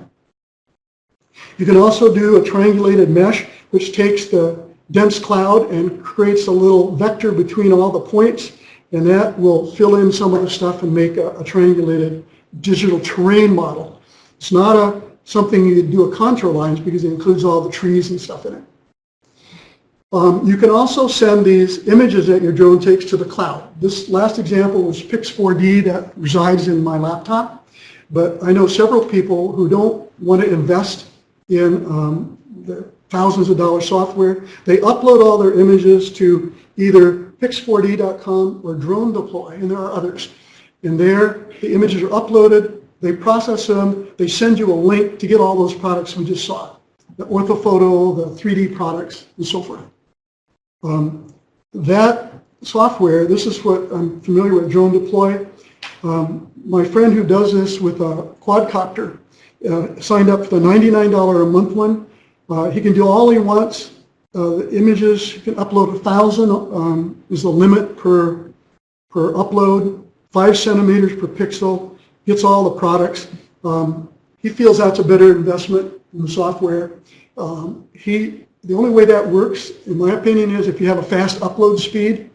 You can also do a triangulated mesh, which takes the dense cloud and creates a little vector between all the points, and that will fill in some of the stuff and make a triangulated digital terrain model. It's not something you do a contour lines because it includes all the trees and stuff in it. You can also send these images that your drone takes to the cloud. This last example was Pix4D that resides in my laptop, but I know several people who don't want to invest in the thousands of dollar software. They upload all their images to either pix4d.com or Drone Deploy, and there are others. And there, the images are uploaded, they process them, they send you a link to get all those products we just saw. The orthophoto, the 3D products, and so forth. That software, this is what I'm familiar with, Drone Deploy. My friend who does this with a quadcopter signed up for the $99 a month one. He can do all he wants. The images, you can upload 1,000 is the limit per upload, 5 centimeters per pixel, gets all the products. He feels that's a better investment in the software. The only way that works, in my opinion, is if you have a fast upload speed.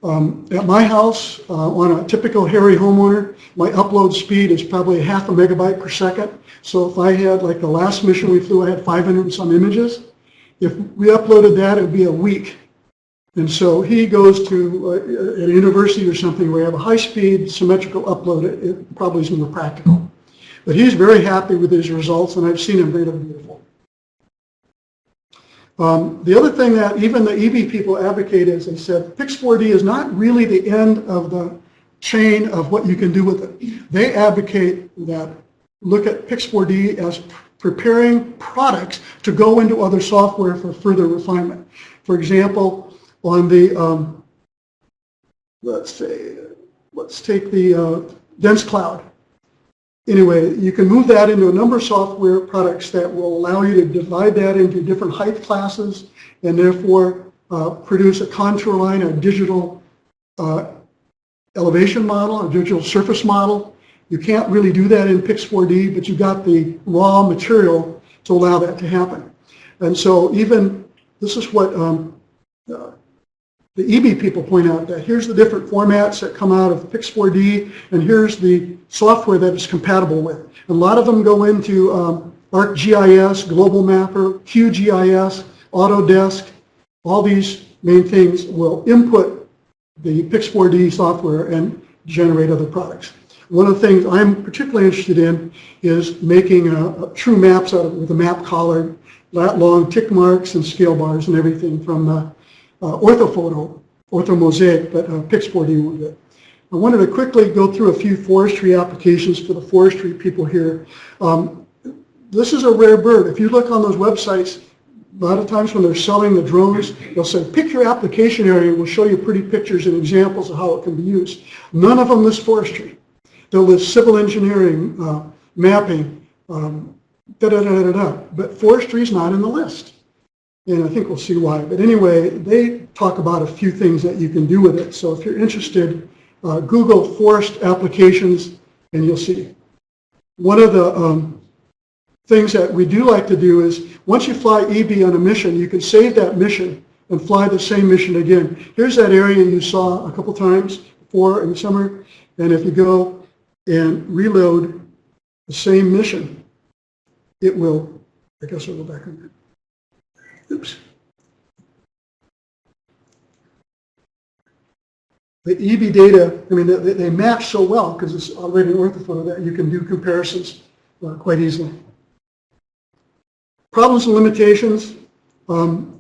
At my house, on a typical hairy homeowner, my upload speed is probably 0.5 megabyte per second. So if I had, like the last mission we flew, I had 500 and some images. If we uploaded that, it would be a week. And so he goes to a university or something where you have a high-speed symmetrical upload. It probably is more practical. But he's very happy with his results, and I've seen them. They look beautiful. The other thing that even the EV people advocate is they said Pix4D is not really the end of the chain of what you can do with it. They advocate that look at Pix4D as preparing products to go into other software for further refinement. For example, on the, let's take the dense cloud. Anyway, you can move that into a number of software products that will allow you to divide that into different height classes and therefore produce a contour line, a digital elevation model, a digital surface model. You can't really do that in Pix4D, but you got the raw material to allow that to happen. And so even, this is what the EB people point out, that here's the different formats that come out of Pix4D, and here's the software that it's compatible with. A lot of them go into ArcGIS, Global Mapper, QGIS, Autodesk. All these main things will input the Pix4D software and generate other products. One of the things I'm particularly interested in is making true maps out of it with a map collar, lat long tick marks and scale bars and everything from orthophoto, orthomosaic, but Pix4D won't do it. I wanted to quickly go through a few forestry applications for the forestry people here. This is a rare bird. If you look on those websites, a lot of times when they're selling the drones, they'll say, pick your application area, we'll show you pretty pictures and examples of how it can be used. None of them list forestry. They'll list civil engineering, mapping, but forestry is not in the list. And I think we'll see why. But anyway, they talk about a few things that you can do with it. So if you're interested, Google forest applications and you'll see. One of the things that we do like to do is once you fly EB on a mission, you can save that mission and fly the same mission again. Here's that area you saw a couple times before in the summer. And if you go and reload the same mission, it will, I guess I'll go back on that. Oops. The EB data, I mean, they match so well because it's already an orthophoto that you can do comparisons quite easily. Problems and limitations.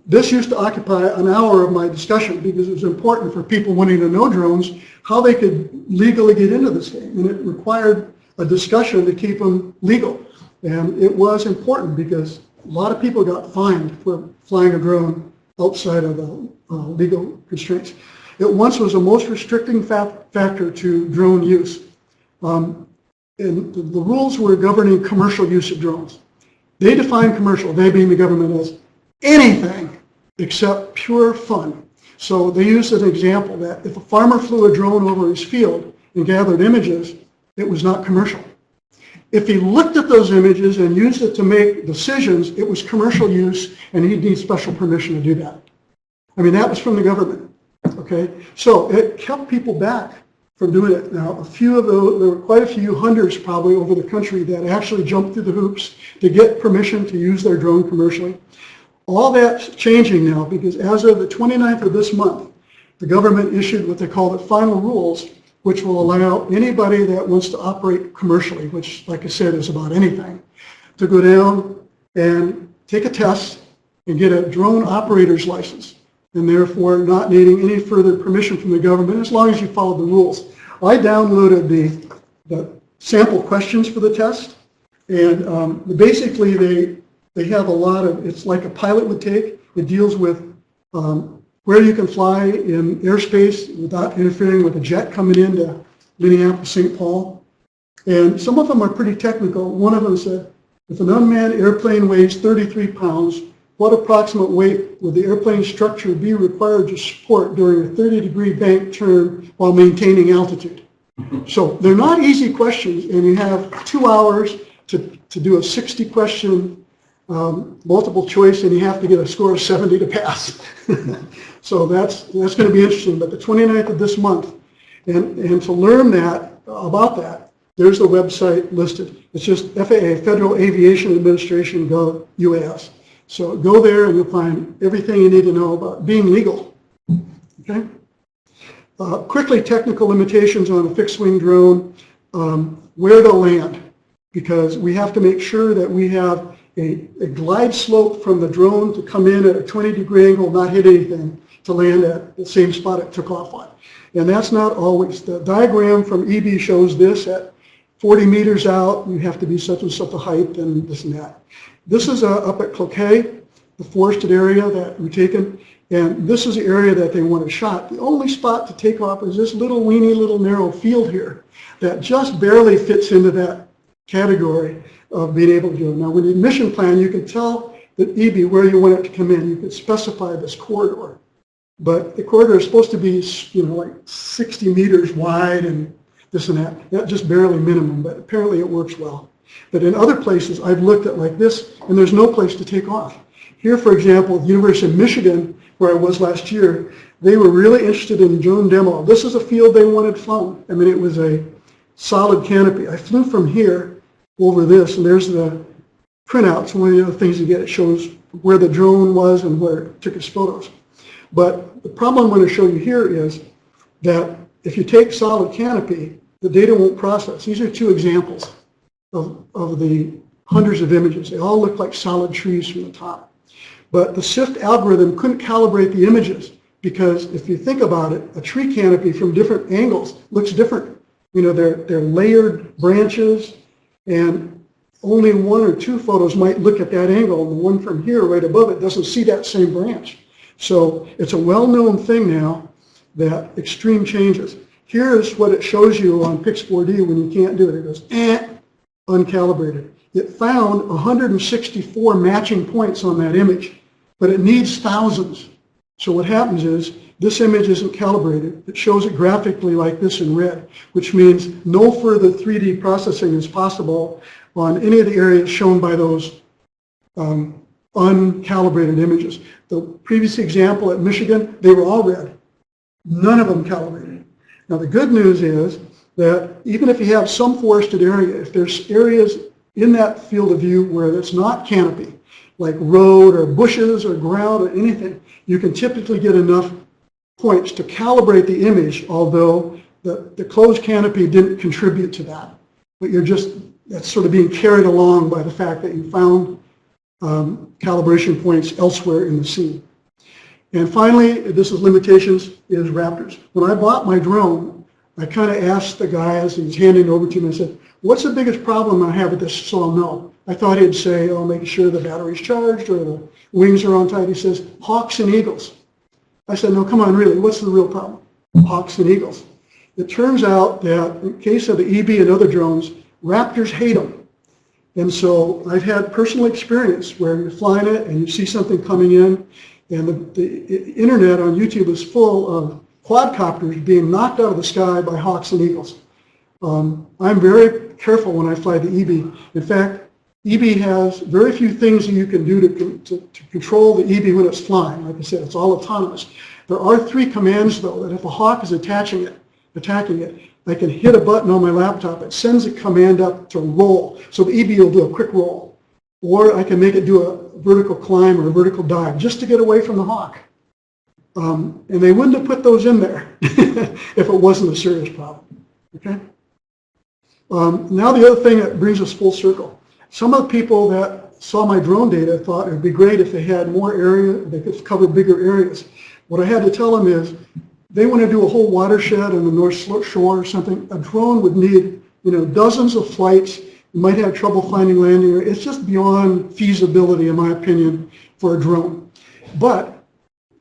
This used to occupy an hour of my discussion because it was important for people wanting to know drones, how they could legally get into this game. And it required a discussion to keep them legal. And it was important because a lot of people got fined for flying a drone outside of the legal constraints. It once was the most restricting factor to drone use. And the rules were governing commercial use of drones. They define commercial, they being the government, as anything except pure fun. So they used an example that if a farmer flew a drone over his field and gathered images, it was not commercial. If he looked at those images and used it to make decisions, it was commercial use, and he'd need special permission to do that. I mean, that was from the government, okay? So it kept people back from doing it. Now, there were quite a few hunters probably over the country that actually jumped through the hoops to get permission to use their drone commercially. All that's changing now because as of the 29th of this month, the government issued what they call the final rules, which will allow anybody that wants to operate commercially, which, like I said, is about anything, to go down and take a test and get a drone operator's license, and therefore not needing any further permission from the government as long as you follow the rules. I downloaded the sample questions for the test, and basically they have a lot of, it's like a pilot would take. It deals with where you can fly in airspace without interfering with a jet coming into Minneapolis, St. Paul. And some of them are pretty technical. One of them said, if an unmanned airplane weighs 33 pounds, what approximate weight would the airplane structure be required to support during a 30-degree bank turn while maintaining altitude? So they're not easy questions, and you have 2 hours to do a 60-question multiple choice, and you have to get a score of 70 to pass. So that's going to be interesting. But the 29th of this month, and to learn that about that, there's the website listed. It's just FAA, Federal Aviation Administration Gov UAS. So go there and you'll find everything you need to know about being legal. Okay. Quickly, technical limitations on a fixed-wing drone, where to land, because we have to make sure that we have a glide slope from the drone to come in at a 20-degree angle, not hit anything, to land at the same spot it took off on. And that's not always. The diagram from EB shows this at 40 meters out, you have to be such and such a height and this and that. This is up at Cloquet, the forested area that we've taken, and this is the area that they want to shot. The only spot to take off is this little weeny little narrow field here that just barely fits into that category of being able to do it. Now, with the mission plan, you can tell the EB where you want it to come in. You can specify this corridor, but the corridor is supposed to be, you know, like 60 meters wide and this and that. That's just barely minimum, but apparently it works well. But in other places, I've looked at like this, and there's no place to take off. Here, for example, at the University of Michigan, where I was last year, they were really interested in drone demo. This is a field they wanted flown. I mean, it was a solid canopy. I flew from here over this, and there's the printouts. One of the other things you get, it shows where the drone was and where it took its photos. But the problem I'm going to show you here is that if you take solid canopy, the data won't process. These are two examples of the hundreds of images. They all look like solid trees from the top. But the SIFT algorithm couldn't calibrate the images because if you think about it, a tree canopy from different angles looks different. You know, they're layered branches, and only one or two photos might look at that angle, and the one from here right above it doesn't see that same branch. So it's a well-known thing now that extreme changes. Here's what it shows you on Pix4D when you can't do it. It goes, uncalibrated. It found 164 matching points on that image, but it needs thousands. So what happens is this image isn't calibrated. It shows it graphically like this in red, which means no further 3D processing is possible on any of the areas shown by those uncalibrated images. The previous example at Michigan, they were all red. None of them calibrated. Now the good news is that even if you have some forested area, if there's areas in that field of view where it's not canopy, like road or bushes or ground or anything, you can typically get enough points to calibrate the image, although the closed canopy didn't contribute to that. But that's sort of being carried along by the fact that you found calibration points elsewhere in the scene. And finally, this is limitations, is Raptors. When I bought my drone, I kind of asked the guy as he was handing it over to me, I said, what's the biggest problem I have with this so I'll know? I thought he'd say, oh, making sure the battery's charged or the wings are on tight. He says, hawks and eagles. I said, no, come on, really, what's the real problem? Hawks and eagles. It turns out that in case of the EB and other drones, Raptors hate them. And so I've had personal experience where you're flying it and you see something coming in, and the internet on YouTube is full of quadcopters being knocked out of the sky by hawks and eagles. I'm very careful when I fly the EB. In fact, EB has very few things that you can do to control the EB when it's flying. Like I said, it's all autonomous. There are 3 commands, though, that if a hawk is attacking it, I can hit a button on my laptop. It sends a command up to roll. So the EB will do a quick roll. Or I can make it do a vertical climb or a vertical dive just to get away from the hawk. And they wouldn't have put those in there if it wasn't a serious problem. Okay? Now the other thing that brings us full circle. Some of the people that saw my drone data thought it would be great if they had more area, they could cover bigger areas. What I had to tell them is, they want to do a whole watershed on the North Shore or something. A drone would need, dozens of flights. You might have trouble finding landing area. It's just beyond feasibility, in my opinion, for a drone. But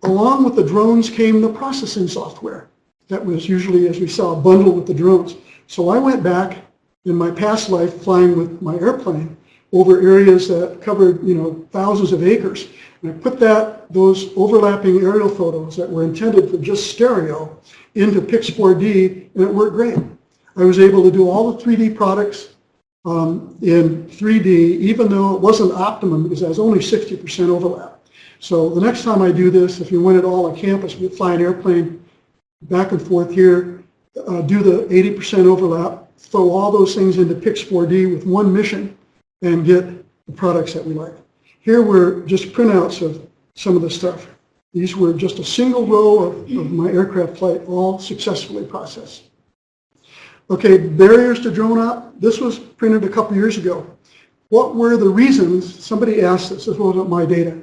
along with the drones came the processing software. That was usually, as we saw, bundled with the drones. So I went back in my past life flying with my airplane over areas that covered, thousands of acres. And I put those overlapping aerial photos that were intended for just stereo into Pix4D, and it worked great. I was able to do all the 3D products in 3D, even though it wasn't optimum because I was only 60% overlap. So the next time I do this, if you went at all on campus, we'd fly an airplane back and forth here, do the 80% overlap, throw all those things into Pix4D with one mission, and get the products that we like. Here were just printouts of some of the stuff. These were just a single row of my aircraft flight, all successfully processed. Okay, barriers to drone op. This was printed a couple years ago. What were the reasons? Somebody asked this wasn't my data.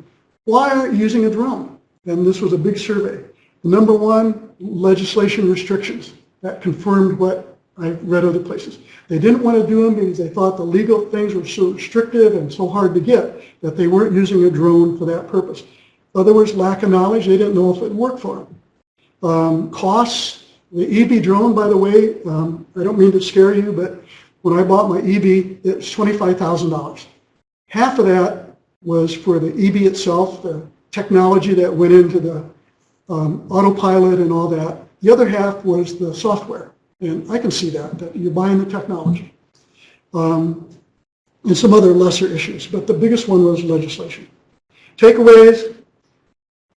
Why aren't you using a drone? And this was a big survey. Number 1, legislation restrictions. That confirmed what I read other places. They didn't want to do them because they thought the legal things were so restrictive and so hard to get that they weren't using a drone for that purpose. In other words, lack of knowledge. They didn't know if it would work for them. Costs. The EB drone, by the way, I don't mean to scare you, but when I bought my EB, it was $25,000. Half of that was for the EB itself, the technology that went into the autopilot and all that. The other half was the software. And I can see that you're buying the technology. And some other lesser issues, but the biggest one was legislation. Takeaways,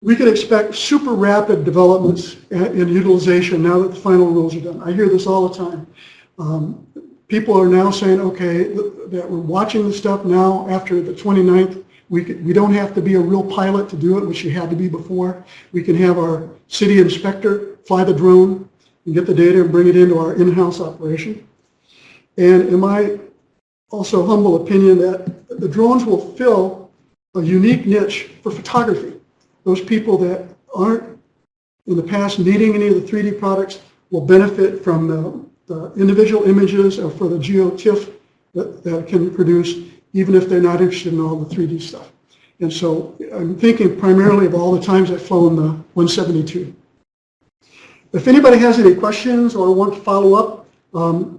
we can expect super rapid developments in utilization now that the final rules are done. I hear this all the time. People are now saying, okay, that we're watching the stuff now after the 29th. We don't have to be a real pilot to do it, which you had to be before. We can have our city inspector fly the drone and get the data and bring it into our in-house operation. And in my also humble opinion that the drones will fill a unique niche for photography. Those people that aren't in the past needing any of the 3D products will benefit from the individual images or for the GeoTIFF that can produce, even if they're not interested in all the 3D stuff. And so I'm thinking primarily of all the times I've flown the 172. If anybody has any questions or want to follow up,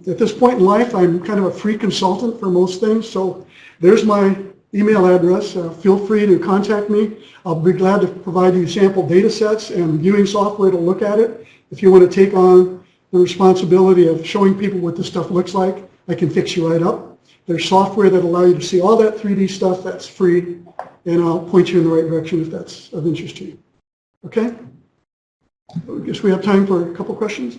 at this point in life, I'm kind of a free consultant for most things. So there's my email address. Feel free to contact me. I'll be glad to provide you sample data sets and viewing software to look at it. If you want to take on the responsibility of showing people what this stuff looks like, I can fix you right up. There's software that allow you to see all that 3D stuff that's free, and I'll point you in the right direction if that's of interest to you. Okay? I guess we have time for a couple questions.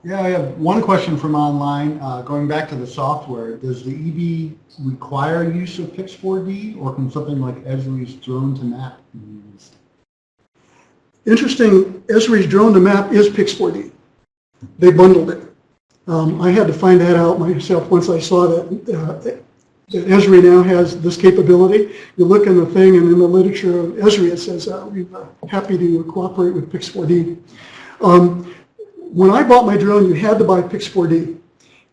Yeah, I have one question from online. Going back to the software, does the EB require use of Pix4D, or can something like Esri's drone to map be used?
Interesting, Esri's drone to map is Pix4D. They bundled it. I had to find that out myself once I saw that Esri now has this capability. You look in the thing, and in the literature of Esri, it says we're happy to cooperate with Pix4D. When I bought my drone, you had to buy Pix4D.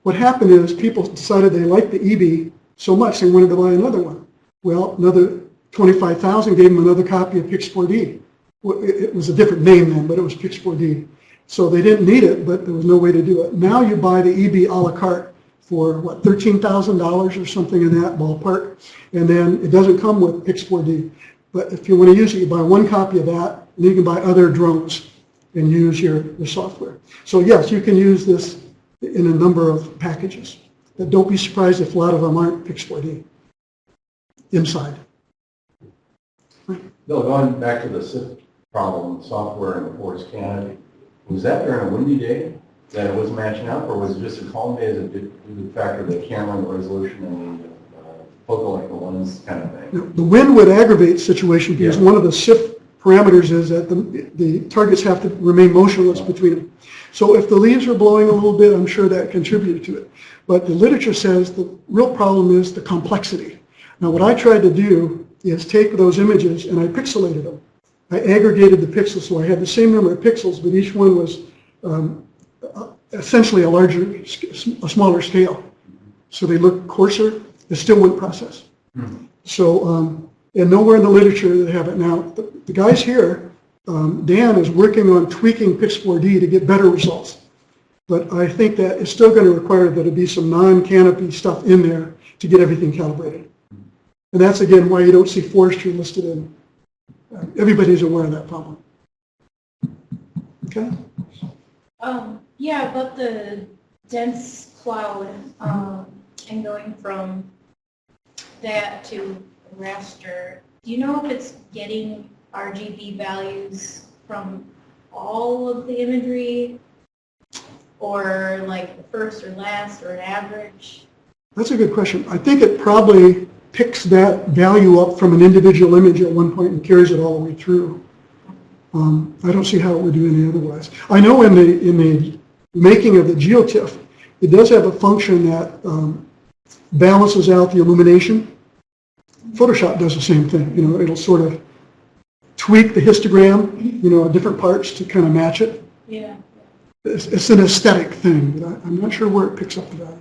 What happened is people decided they liked the EB so much they wanted to buy another one. Well, another $25,000 gave them another copy of Pix4D. It was a different name then, but it was Pix4D. So they didn't need it, but there was no way to do it. Now you buy the EB a la carte for, what, $13,000 or something in that ballpark, and then it doesn't come with Pix4D. But if you want to use it, you buy one copy of that, and you can buy other drones and use your software. So yes, you can use this in a number of packages. But don't be surprised if a lot of them aren't Pix4D. inside.
Bill, going back to the SIP problem, software in the forest canopy, was that during a windy day that it was matching up, or was it just a calm day as a due to the factor of the camera and the resolution and the focal length of the lens kind of thing?
The wind would aggravate the situation because one of the SIP parameters is that the targets have to remain motionless between them. So if the leaves are blowing a little bit, I'm sure that contributed to it. But the literature says the real problem is the complexity. Now what I tried to do is take those images and I pixelated them. I aggregated the pixels so I had the same number of pixels, but each one was essentially a smaller scale. So they look coarser. It still wouldn't process. So, and nowhere in the literature they have it. Now, the guys here, Dan is working on tweaking Pix4D to get better results. But I think that it's still going to require that there be some non-canopy stuff in there to get everything calibrated. And that's, again, why you don't see Forestry listed in. Everybody's aware of that problem. Okay?
Yeah, about the dense cloud and going from that to raster. Do you know if it's getting RGB values from all of the imagery, or like the first or last or an average?
That's a good question. I think it probably picks that value up from an individual image at one point and carries it all the way through. I don't see how it would do any otherwise. I know in the making of the GeoTIFF, it does have a function that balances out the illumination. Photoshop does the same thing. You know, it'll sort of tweak the histogram, you know, different parts to kind of match it.
Yeah.
It's an aesthetic thing, but I'm not sure where it picks up the value.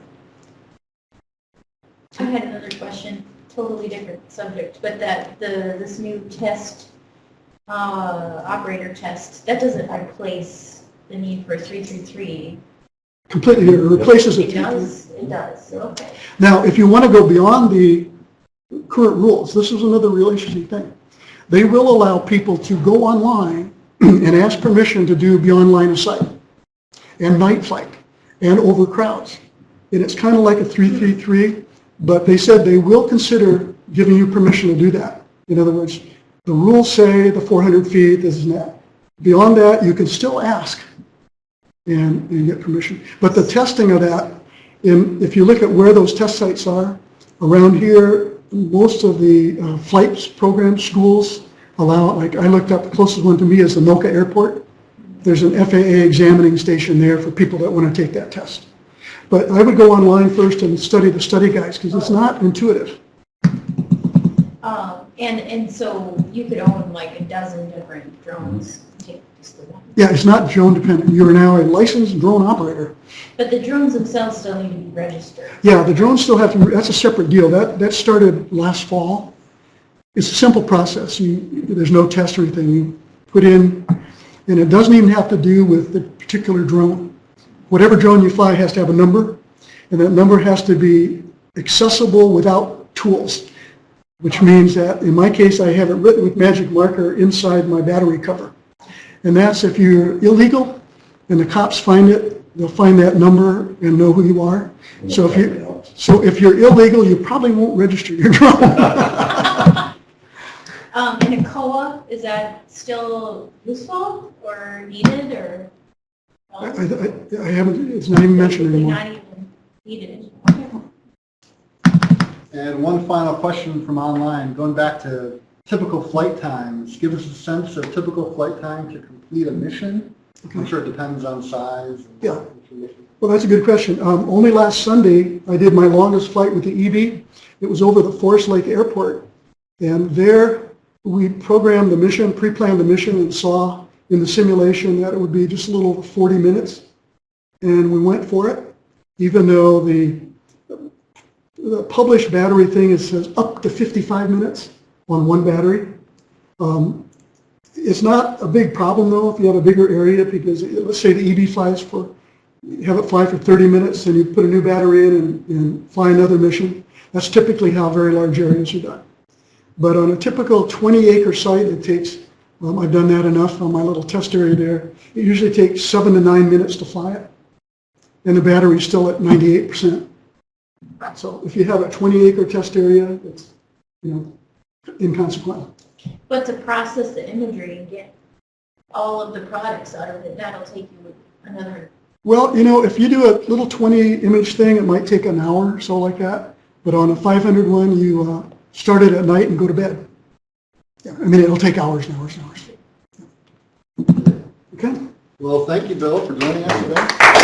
I had another question, totally different subject, but that this new test, operator test, that doesn't replace the need for 333.
Completely, it replaces it.
It does? It does, okay.
Now, if you want to go beyond the current rules, this is another real interesting thing. They will allow people to go online and ask permission to do beyond line of sight and night flight and over crowds. And it's kind of like a 333, but they said they will consider giving you permission to do that. In other words, the rules say the 400 feet, this and that. Beyond that, you can still ask and get permission. But the testing of that, if you look at where those test sites are, around here, most of the flights program schools allow, like I looked up, the closest one to me is the Noka Airport. There's an FAA examining station there for people that want to take that test. But I would go online first and study the study guides because it's not intuitive.
And so you could own like a dozen different drones. Take just the one.
Yeah, it's not drone dependent. You are now a licensed drone operator.
But the drones themselves still need to be registered.
Yeah, the drones still have to, that's a separate deal. That started last fall. It's a simple process. There's no test or anything. You put in, and it doesn't even have to do with the particular drone. Whatever drone you fly has to have a number, and that number has to be accessible without tools, which means that in my case I have it written with magic marker inside my battery cover. And that's if you're illegal and the cops find it, they'll find that number and know who you are. So if you're illegal, you probably won't register your drone.
And a COA, is that still useful or needed, or?
I haven't, it's not even mentioned anymore.
Not even needed.
And one final question from online, going back to typical flight times. Give us a sense of typical flight time to complete a mission.
Okay.
I'm sure it depends on size.
Yeah. Well, that's a good question. Only last Sunday, I did my longest flight with the EV. It was over the Forest Lake Airport. And there we programmed the mission, pre-planned the mission, and saw in the simulation that it would be just a little over 40 minutes. And we went for it, even though the published battery thing says up to 55 minutes on one battery. It's not a big problem though if you have a bigger area, because let's say the EV flies for, you have it fly for 30 minutes and you put a new battery in and fly another mission. That's typically how very large areas are done. But on a typical 20-acre site, it takes, I've done that enough on my little test area there, it usually takes 7 to 9 minutes to fly it. And the battery's still at 98%. So if you have a 20-acre test area, it's inconsequential.
But to process the imagery and get all of the products out of it, that'll take you another.
Well, if you do a little 20 image thing, it might take an hour or so like that. But on a 500 one, you start it at night and go to bed. Yeah, I mean, it'll take hours and hours and hours. Okay?
Well, thank you, Bill, for joining us today.